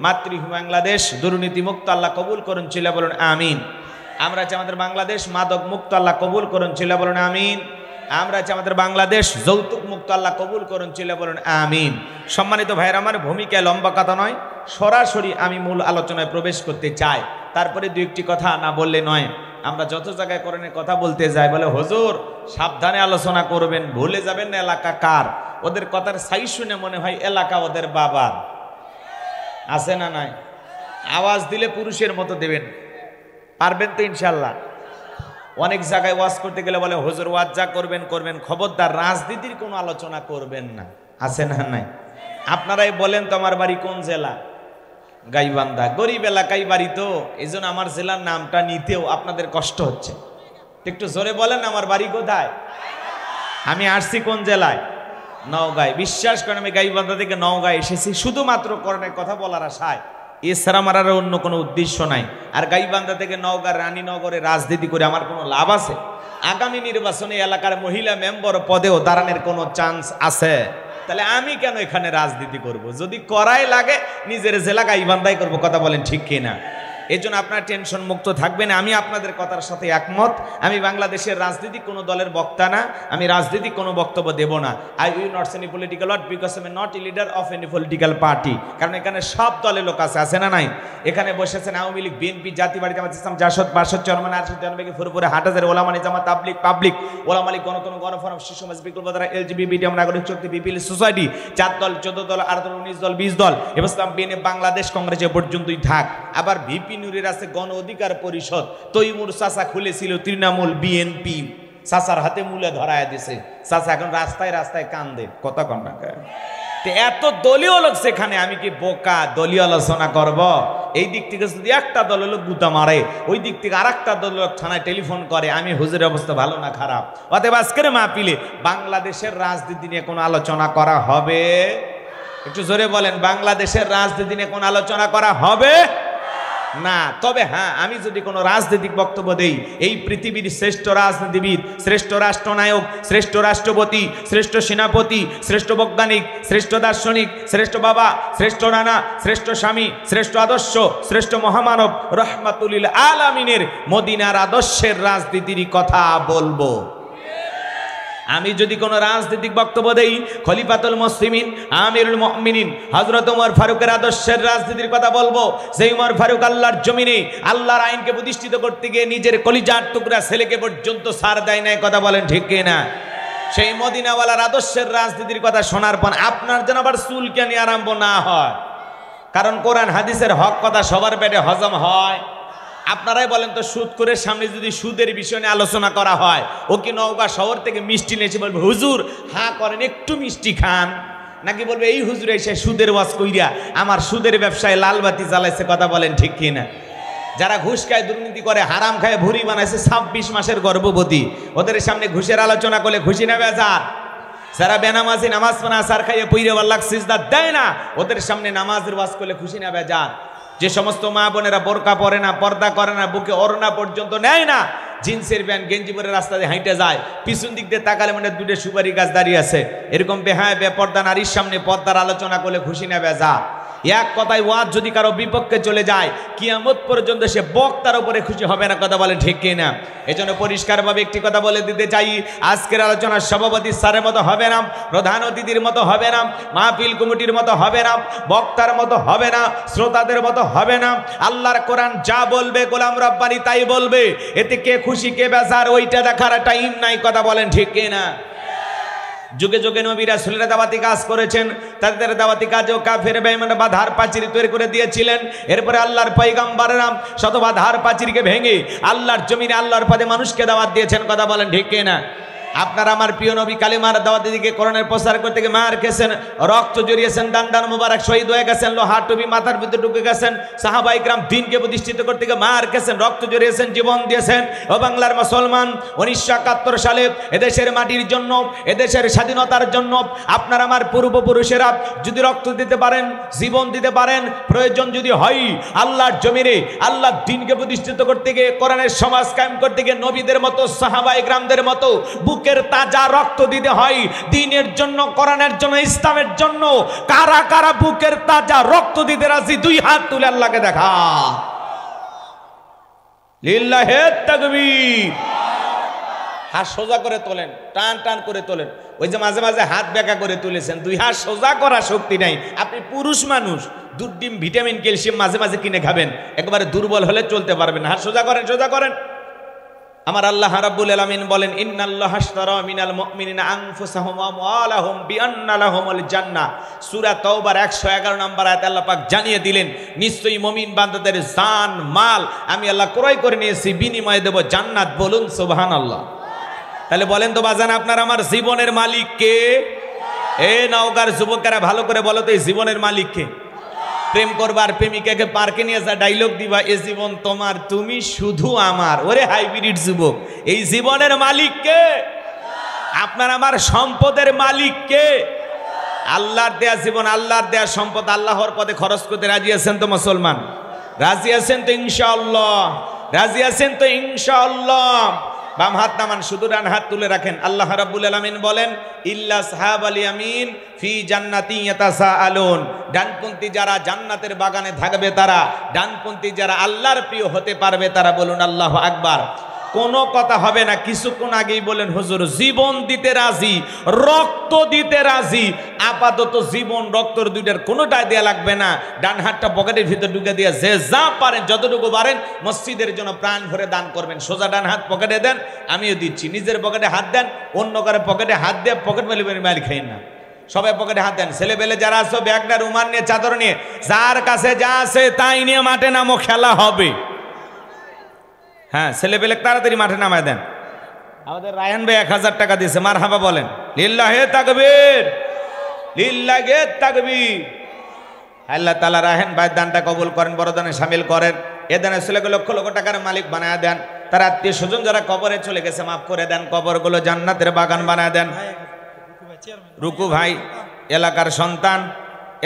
মাতৃভূমি বাংলাদেশ দুর্নীতি মুক্ত আল্লাহ কবুল করুন, চিল্লা বলুন আমিন। আমরা চাই আমাদের বাংলাদেশ মাদক মুক্ত আল্লাহ কবুল করুন, চিল্লা বলুন আমিন। আমরা চাই আমাদের বাংলাদেশ যৌতুক মুক্ত আল্লাহ কবুল করুন, চিল্লা বলুন আমিন। সম্মানিত ভাইরা, আমার ভূমিকায় লম্বা কথা নয়, সরাসরি আমি মূল আলোচনায় প্রবেশ করতে চাই। তারপরে দু একটি কথা না বললে নয়। আমরা যত জায়গায় কোরআনের কথা বলতে যাই বলে হুজুর সাবধানে আলোচনা করবেন, ভুলে যাবেন না এলাকা কার। ওদের কথার সাই শুনে মনে হয় এলাকা ওদের বাবার। আছে না নাই? আওয়াজ দিলে পুরুষের মতো দেবেন। পারবেন তো ইনশাল্লাহ? অনেক জায়গায় ওয়াজ করতে গেলে বলে হুজুর ওয়াজ যা করবেন করবেন, খবরদার রাজনীতির কোনো আলোচনা করবেন না। আছে না নাই? আপনারাই বলেন তো আমার বাড়ি কোন জেলা? গাইবান্ধা। গরিব এলাকায় বাড়ি তো, এই জন্য আমার জেলার নামটা নিতেও আপনাদের কষ্ট হচ্ছে। একটু জোরে বলেন আমার বাড়ি কোথায়? আমি আসছি কোন জেলায়? নওগাঁয়। বিশ্বাস করেন আমি গাইবান্ধা থেকে নওগাঁ এসেছি শুধুমাত্র কোরআনের কথা বলার আশায়, এছাড়া আমার আর অন্য কোনো উদ্দেশ্য নাই। আর গাইবান্ধা থেকে নওগাঁ রানীনগরে রাজনীতি করে আমার কোনো লাভ আছে? আগামী নির্বাচনে এলাকার মহিলা মেম্বার পদেও দাঁড়ানোর কোনো চান্স আছে? তাহলে আমি কেন এখানে রাজনীতি করব? যদি করাই লাগে নিজের জেলা গাইবান্ধাই করবো, কথা বলেন ঠিক কিনা? এই জন্য আপনার টেনশন মুক্ত থাকবেন। আমি আপনাদের কথার সাথে একমত। আমি বাংলাদেশের রাজনীতিক কোনো দলের বক্তা না, আমি রাজনীতিক কোনো বক্তব্য দেব না। I will not any political word because I am not a leader of any political party. কারণ এখানে সব দলের লোক আছে না নাই? এখানে বসেছেন আওয়ামী লীগ, বিএনপি, জাতীয়বাদী জামাত ইসলাম, জাসদ, বাসদ, চরমান, আরশদ, জনবেগে, ফুরপুরে, হাটহাজারী, ওলামা জামাত, তাবলিগ, পাবলিক, ওলামা লীগ, গণতন্ত্র, গণফোরাম, শিশু সমাজ, বিকল্প ধারা, এলজিবিটি, নাগরিক শক্তি, পিপিএল সোসাইটি, 4 দল, 14 দল, 8 দল, 19 দল, 20 দল, ইসলাম বিএনপি, বাংলাদেশ কংগ্রেস এ পর্যন্তই থাক। আবার ভিপি নুরের আছে গণ অধিকার পরিষদ। তৈমুর চাচা খুলেছিল তৃণমূল বিএনপি, চাচার হাতে মূলে ধরায় দিছে। চাচা এখন রাস্তায় রাস্তায় কান্দে, কথা কন না। এত দলীয় লোক সেখানে, আমি কি বোকা দলীয় আলোচনা করব? এই দিক থেকে যদি একটা দলের লোক গুতা মারে, ওই দিক থেকে আর একটা দলের লোক থানায় টেলিফোন করে, আমি হুজুরের অবস্থা ভালো না খারাপ? অতএব আজকের মাহফিলে বাংলাদেশের রাজনীতি নিয়ে কোনো আলোচনা করা হবে? একটু জোরে বলেন, বাংলাদেশের রাজনীতি নিয়ে কোনো আলোচনা করা হবে? না। তবে হ্যাঁ, আমি যদি কোনো রাজনৈতিক বক্তব্য দেই, এই পৃথিবীর শ্রেষ্ঠ রাজনীতিবিদ, শ্রেষ্ঠ রাষ্ট্রনায়ক, শ্রেষ্ঠ রাষ্ট্রপতি, শ্রেষ্ঠ সেনাপতি, শ্রেষ্ঠ বৈজ্ঞানিক, শ্রেষ্ঠ দার্শনিক, শ্রেষ্ঠ বাবা, শ্রেষ্ঠ নানা, শ্রেষ্ঠ স্বামী, শ্রেষ্ঠ আদর্শ, শ্রেষ্ঠ মহামানব রহমাতুল আলামিনের মদিনার আদর্শের রাজনীতির কথা বলবো। আমি যদি কোনো রাজনৈতিক বক্তব্য দেই, খলিফাতুল মুসলিমিন আমিরুল মুমিনিন হযরত ওমর ফারুকের আদর্শের রাজনীতির কথা বলবো। সেই ওমর ফারুক আল্লাহর জমিনে আল্লাহর আইনকে প্রতিষ্ঠিত করতে গিয়ে নিজের কলিজার টুকরা ছেলেকে পর্যন্ত ছাড় দেয় নাই, কথা বলেন ঠিক কিনা? সেই মদিনাওয়ালার আদর্শের রাজনীতির কথা শোনার পর আপনার যেন আবার চুলকানি আরম্ভ না হয়, কারণ কোরআন হাদিসের হক কথা সবার পেটে হজম হয়। আপনারাই বলেন তো, সুদ করে সামনে যদি সুদের বিষয় নিয়ে আলোচনা করা হয়, ও কি নওগাঁ শহর থেকে মিষ্টি নিয়েছে বলবে হুজুর হ্যাঁ করেন একটু মিষ্টি খান, নাকি বলবে এই হুজুর এসে সুদের ওয়াজ কইরা আমার সুদের ব্যবসায় লালবাতি জ্বালাইছে, কথা বলেন ঠিক কিনা? যারা ঘুষ খায়, দুর্নীতি করে, হারাম খায়, ভুঁড়ি বানাইছে 26 মাসের গর্ভবতী, ওদের সামনে ঘুষের আলোচনা করলে খুশি না বেজার? যারা বেনামাজি নামাজ পড়া সার খাইয়ে পইরে আল্লাহর সিজদা দেয় না, ওদের সামনে নামাজের ওয়াজ করলে খুশি না বেজার? যে সমস্ত মা বোনেরা বোরকা পরে না, পর্দা করে না, বুকে ওড়না পর্যন্ত নেয় না, জিন্সের প্যান্ট গেঞ্জি পরে রাস্তা দিয়ে হাঁটে যায়, পিছন দিক দিয়ে তাকালে মানে দুটো সুপারি গাছ দাঁড়িয়ে আছে, এরকম বেহায় বেপর্দা নারীর সামনে পর্দার আলোচনা করলে খুশি না বেজার? এক কথায় ওয়াজ যদি কারো বিপক্ষে চলে যায়, কিয়ামত পর্যন্ত সে বক্তার উপরে খুশি হবে না, কথা বলে ঠিক কিনা? এজন্য পরিষ্কারভাবে একটি কথা বলে দিতে চাই, আজকের আলোচনার সভাপতি স্যারের মতো হবে না, প্রধান অতিথির মতো হবে না, মাহফিল কমিটির মতো হবে না, বক্তার মতো হবে না, শ্রোতাদের মতো হবে না। আল্লাহর কোরআন যা বলবে গোলাম রব্বানি তাই বলবে, এতে কে খুশি কে বেজার ওইটা দেখার টাইম নাই, কথা বলেন ঠিক কিনা? যুগে যুগে নবী রাসূলরা দাওয়াতি কাজ করেছেন, তাদের দাওয়াতি কাজেও কাফের বেঈমান বাধার প্রাচীর তৈরি করে দিয়েছিলেন। এরপরে আল্লাহর পয়গম্বররা শত বাধার প্রাচীরকে ভেঙে আল্লাহর জমিনে আল্লাহর পথে মানুষকে দাওয়াত দিয়েছেন, কথা বলেন ঠিক কিনা? আপনারা আমার প্রিয় নবী কালিমার দাওয়াত দিকে কোরআনের প্রচার করতে গিয়ে মার খেয়েছেন, রক্ত জড়িয়েছেন, দান মুবারক শহীদ হয়ে গেছেন, লোহার টুপি মাথার ভিতরে ঢুকে গেছেন, সাহাবায়ে কেরাম দ্বীনকে প্রতিষ্ঠিত করতে গিয়ে মার খেয়েছেন, রক্ত জড়িয়েছেন, জীবন দিয়েছেন। ও বাংলার মুসলমান, 1971 সালে এদেশের মাটির জন্য, এদেশের স্বাধীনতার জন্য আপনার আমার পূর্বপুরুষেরা যদি রক্ত দিতে পারেন, জীবন দিতে পারেন, প্রয়োজন যদি হয় আল্লাহর জমিনে আল্লাহর দ্বীনকে প্রতিষ্ঠিত করতে গিয়ে, কোরআনের সমাজ কায়েম করতে গিয়ে নবীদের মতো সাহাবায়ে কেরামদের মতো বুকের তাজা রক্ত দিতে হয় দ্বীনের জন্য, কোরআনের জন্য, ইসলামের জন্য। কারা কারা বুকের তাজা রক্ত দিতে রাজি? দুই হাত তুলে আল্লাহকে দেখা। লিল্লাহে তাকবীর। হাত সোজা করে তোলেন, টান টান করে তোলেন। ওই যে মাঝে মাঝে হাত বেঁকা করে তুলেছেন, দুই হাত সোজা করা শক্তি নাই। আপনি পুরুষ মানুষ, দুধ ডিম ভিটামিন ক্যালসিয়াম মাঝে মাঝে কিনে খাবেন, একেবারে দুর্বল হলে চলতে পারবেন। হাত সোজা করেন, সোজা করেন। আমার আল্লাহ রাব্বুল আলামিন বলেন, ইন্নাল্লাহা আশতারা মিনাল মুমিনিনা আনফুসাহুম ওয়া আমওয়ালাহুম বিআন্না লাহুমুল জান্নাহ। সূরা তাওবার 111 নম্বর আয়াতে আল্লাহ পাক জানিয়ে দিলেন, নিশ্চয়ই মুমিন বান্দাদের জান মাল আমি আল্লাহ ক্রয় করে নিয়েছি, বিনিময়ে দেব জান্নাত। বলুন সুবহানাল্লাহ। তাহলে বলেন তো বাজান, আপনার আমার জীবনের মালিক কে? এ নওগাঁর যুবকেরা ভালো করে বলো তো, এই জীবনের মালিক কে? প্রেম করবার প্রেমিকাকে পার্কে নিয়ে যা ডায়লগ দিবা, এ জীবন তোমার, তুমি শুধু আমার। ওরে হাইব্রিড যুবক, এই জীবনের মালিক কে? আপনার আমার সম্পদের মালিক কে? আল্লাহর দেয়া জীবন, আল্লাহর দেয়া সম্পদ আল্লাহর পথে খরচ করতে রাজি আছেন তো মুসলমান? রাজি আছেন তো ইনশাআল্লাহ? রাজি আছেন তো ইনশাআল্লাহ? বাম হাত নামান, শুধু ডান হাত তুলে রাখেন। আল্লাহ রাব্বুল আলামিন বলেন, ইল্লা আসহাবাল ইয়ামিন ফি জান্নাতি ইয়াতাসাআলুন। ডানপন্থী যারা জান্নাতের বাগানে থাকবে তারা, ডানপন্থী যারা আল্লাহর প্রিয় হতে পারবে তারা। বলুন আল্লাহু আকবার। কোনো কথা হবে না। কিছুক্ষণ আগেই বলেন হুজুর জীবন দিতে রাজি, রক্ত দিতে রাজি। আপাতত জীবন রক্তর দুইটার কোনোটাই দেয়া লাগবে না। ডান হাতটা পকেটের ভিতর ঢুকে দিয়ে যে যা পারেন, যতটুকু পারেন মসজিদের জন্য প্রাণ ভরে দান করবেন। সোজা ডান হাত পকেটে দেন, আমিও দিচ্ছি। নিজের পকেটে হাত দেন, অন্য কারো পকেটে হাত দিয়ে পকেট মেলে খাইন না। সবাই পকেটে হাত দেন। ছেলেবেলে যারা আছো ব্যাগটা রুমাল নিয়ে, চাদর নিয়ে, যার কাছে যা আছে তাই নিয়ে মাঠে নামো, খেলা হবে। হ্যাঁ, ছেলেবেলে তাড়াতাড়ি মাঠে নামায় দেন। আমাদের রায়হান ভাই 1000 টাকা দিয়েছে, মারহাবা বলেন। লিল্লাহে তাকবীর, লিল্লাহে তাকবীর। আল্লাহ তাআলা রায়হান ভাই দানটা কবুল করেন, বড় দানে শামিল করেন। এ দানে ছেলেকে লক্ষ লক্ষ টাকার মালিক বানায় দেন। তার আত্মীয় স্বজন যারা কবরে চলে গেছে মাফ করে দেন, কবরগুলো জান্নাতের বাগান বানায় দেন। রুকু ভাই এলাকার সন্তান,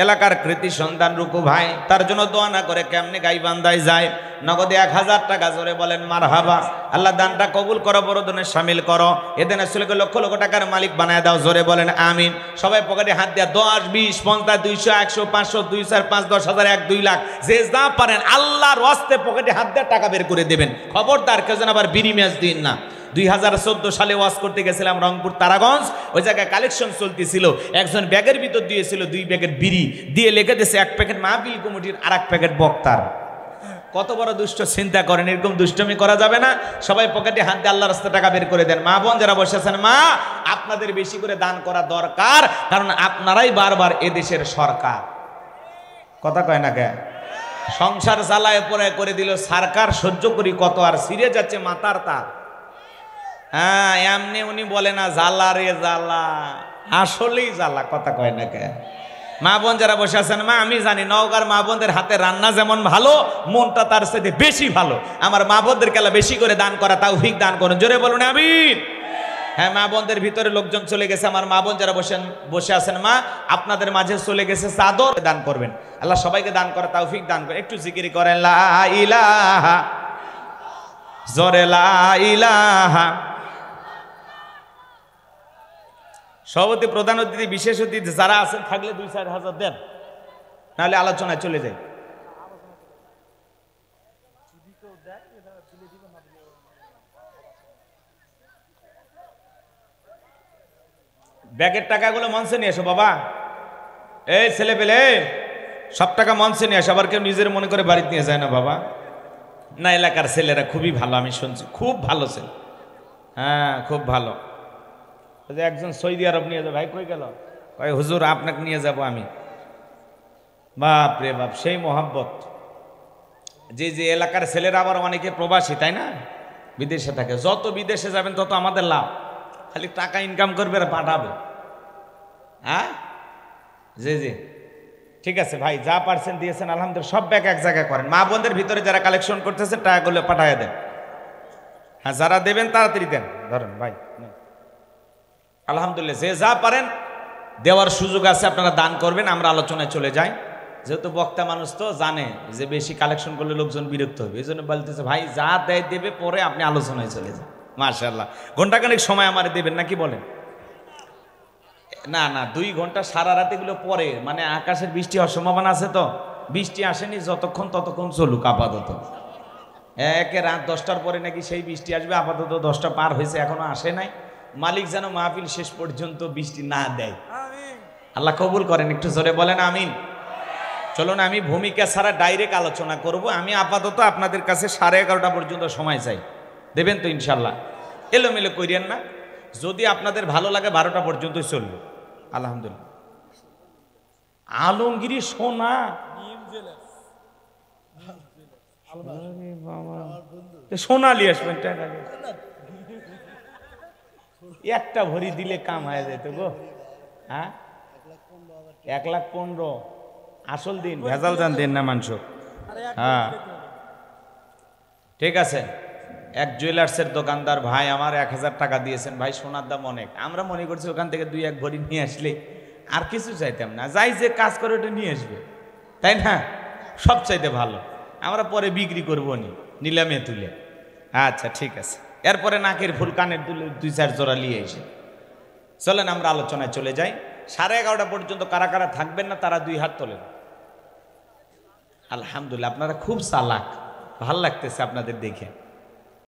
এলাকার কৃতি সন্তান রুকু ভাই, তার জন্য দোয়া না করে কেমনে গাইবান্ধায় যায়? নগদে 1000 টাকা, জোরে বলেন মারহাবা। আল্লাহ দানটা কবুল করো, বড়দনে শামিল করো, এদিন আসলে লক্ষ লক্ষ টাকার মালিক বানায় দাও, জোরে বলেন আমিন। সবাই পকেটে হাত দিয়া 10, 20, 50, 200, 100, 500, 2, 4, 5, 10,000, 1, 2 লাখ, যে যা পারেন আল্লাহর ওয়াস্তে পকেটে হাত দিয়ে টাকা বের করে দেবেন। খবরদার কেউ যেন আবার বিড়ি ম্যাচ দিন না। 2014 সালে ওয়াজ করতে গেছিলাম রংপুর তারাগঞ্জ, ওই জায়গায় কালেকশন চলতেছিল, একজন ব্যাগের ভিতর দিয়েছিল 2 প্যাকেট বিড়ি, দিয়ে লিখে দিয়েছে 1 প্যাকেট মাহফিল কমিটির আর 1 প্যাকেট বক্তার। কত বড় দুষ্ট, চিন্তা করেন, এরকম দুষ্টমি করা যাবে না। সবাই পকেটে হাত দিয়ে আল্লাহর রাস্তায় টাকা বের করে দেন। মা বোন যারা বসে আছেন, মা আপনাদের বেশি করে দান করা দরকার, কারণ আপনারাই বারবার এদেশের সরকার। কথা কয় না কে? সংসার জ্বালায় পরে করে দিল সরকার, সহ্য করি কত, আর সিরে যাচ্ছে মাতার তার। হ্যাঁ, এমনি উনি বলে না জ্বালা রে জ্বালা, আসলেই জ্বালা। কথা কয় না কে? মা বোন যারা বসে আছেন, মা আমি জানি নওগাঁর মা বোনদের হাতে রান্না যেমন ভালো, মনটা তার সাথে বেশি ভালো। আমার মা বোনদের কেলা বেশি করে দান করা তৌফিক দান করুন, জোরে বলুন আমিন। হ্যাঁ, মা বোনদের ভিতরে লোকজন চলে গেছে, আমার মা বোন যারা বসে আছেন, মা আপনাদের মাঝে চলে গেছে চাদর, দান করবেন। আল্লাহ সবাইকে দান করা তৌফিক দান করেন। একটু জিকির করেন লা ইলাহা, জোরে লা ইলাহা। সভাপতি, প্রধান অতিথি, বিশেষ অতিথি যারা আছেন থাকলে 2-4 হাজার দেন, নাহলে আলোচনায় চলে যাই। ব্যাগের টাকাগুলো মঞ্চে নিয়ে এসো বাবা। এই ছেলে পেলে সব টাকা মঞ্চে নিয়ে আসো, আবার কেউ নিজের মনে করে বাড়িতে নিয়ে যায় না বাবা। না, এলাকার ছেলেরা খুবই ভালো, আমি শুনছি খুব ভালো ছেলে। হ্যাঁ, খুব ভালো। একজন সৌদি আরব নিয়ে যাবে, ভাই কই গেল? কয় হুজুর আপনাকে নিয়ে যাব আমি। বাপ রে বাপ, সেই মোহাব্বত। যে যে এলাকার ছেলেরা আবার অনেকে প্রবাসী, তাই না, বিদেশে থাকে। যত বিদেশে যাবেন তত আমাদের লাভ, খালি টাকা ইনকাম করবে আর পাঠাবে। হ্যাঁ, জি জি, ঠিক আছে ভাই, যা পারছেন দিয়েছেন আলহামদুলিল্লাহ। সব ব্যাগ এক জায়গায় করেন, মা বোনদের ভিতরে যারা কালেকশন করতেছেন টাকাগুলো পাঠায় দেন। হ্যাঁ, যারা দেবেন তাড়াতাড়ি দেন। ধরেন ভাই, আলহামদুলিল্লাহ, যে যা পারেন দেওয়ার সুযোগ আছে, আপনারা দান করবেন। আমরা আলোচনায় চলে যাই, যেহেতু বক্তা মানুষ তো জানে যে বেশি কালেকশন করলে লোকজন বিরক্ত হবে, এই জন্য বলতেছে ভাই যা দেয় দেবে, পরে আপনি আলোচনায় চলে যান। মাশাআল্লাহ, ঘন্টাখানেক সময় আমারে দেবেন নাকি বলেন? না না, 2 ঘন্টা, সারা রাত এগুলো পরে, মানে আকাশের বৃষ্টি হওয়ার সম্ভাবনা আছে, তো বৃষ্টি আসেনি যতক্ষণ ততক্ষণ চলুক আপাতত। একে রাত 10টার পরে নাকি সেই বৃষ্টি আসবে, আপাতত 10টা পার হয়েছে, এখনো আসে নাই। মালিক যেন মাহফিল শেষ পর্যন্ত বৃষ্টি না দেয়, আল্লাহ কবুল করেন। একটু জোরে বলেন আমিন। চলুন, আমি ভূমিকা ছাড়া ডাইরেক্ট আলোচনা করব। আমি আপাতত আপনাদের কাছে 11:30 পর্যন্ত সময় চাই, দেবেন তো ইনশাল্লাহ? এলোমেলো করিয়েন না, যদি আপনাদের ভালো লাগে 12টা পর্যন্তই চলবে। আলহামদুলিল্লাহ। আলমগিরি সোনা, সোনালি আসবেন, একটা ভরি দিলে কাম হয়ে যেত গো। হ্যাঁ, 1,15,000 আসল দিন, ভেজাল যান দিন না মাংস। হ্যাঁ, ঠিক আছে। এক জুয়েলার্সের দোকানদার ভাই আমার 1000 টাকা দিয়েছেন। ভাই সোনার দাম অনেক, আমরা মনে করছি ওখান থেকে 2-1 ভরি নিয়ে আসলে আর কিছু চাইতাম না, যাই যে কাজ করে ওটা নিয়ে আসবে, তাই না? সব চাইতে ভালো, আমরা পরে বিক্রি করবো নি, নিলামে তুলে। আচ্ছা ঠিক আছে, এরপরে নাকের ফুল, কানের দুলে 2-4 জোড়া নিয়ে এসে চলেন আমরা আলোচনায় চলে যাই। 11:30 পর্যন্ত কারা কারা থাকবেন না তারা 2 হাত তোলেন। আলহামদুলিল্লাহ, আপনারা খুব চালাক, ভাল লাগতেছে আপনাদের দেখে।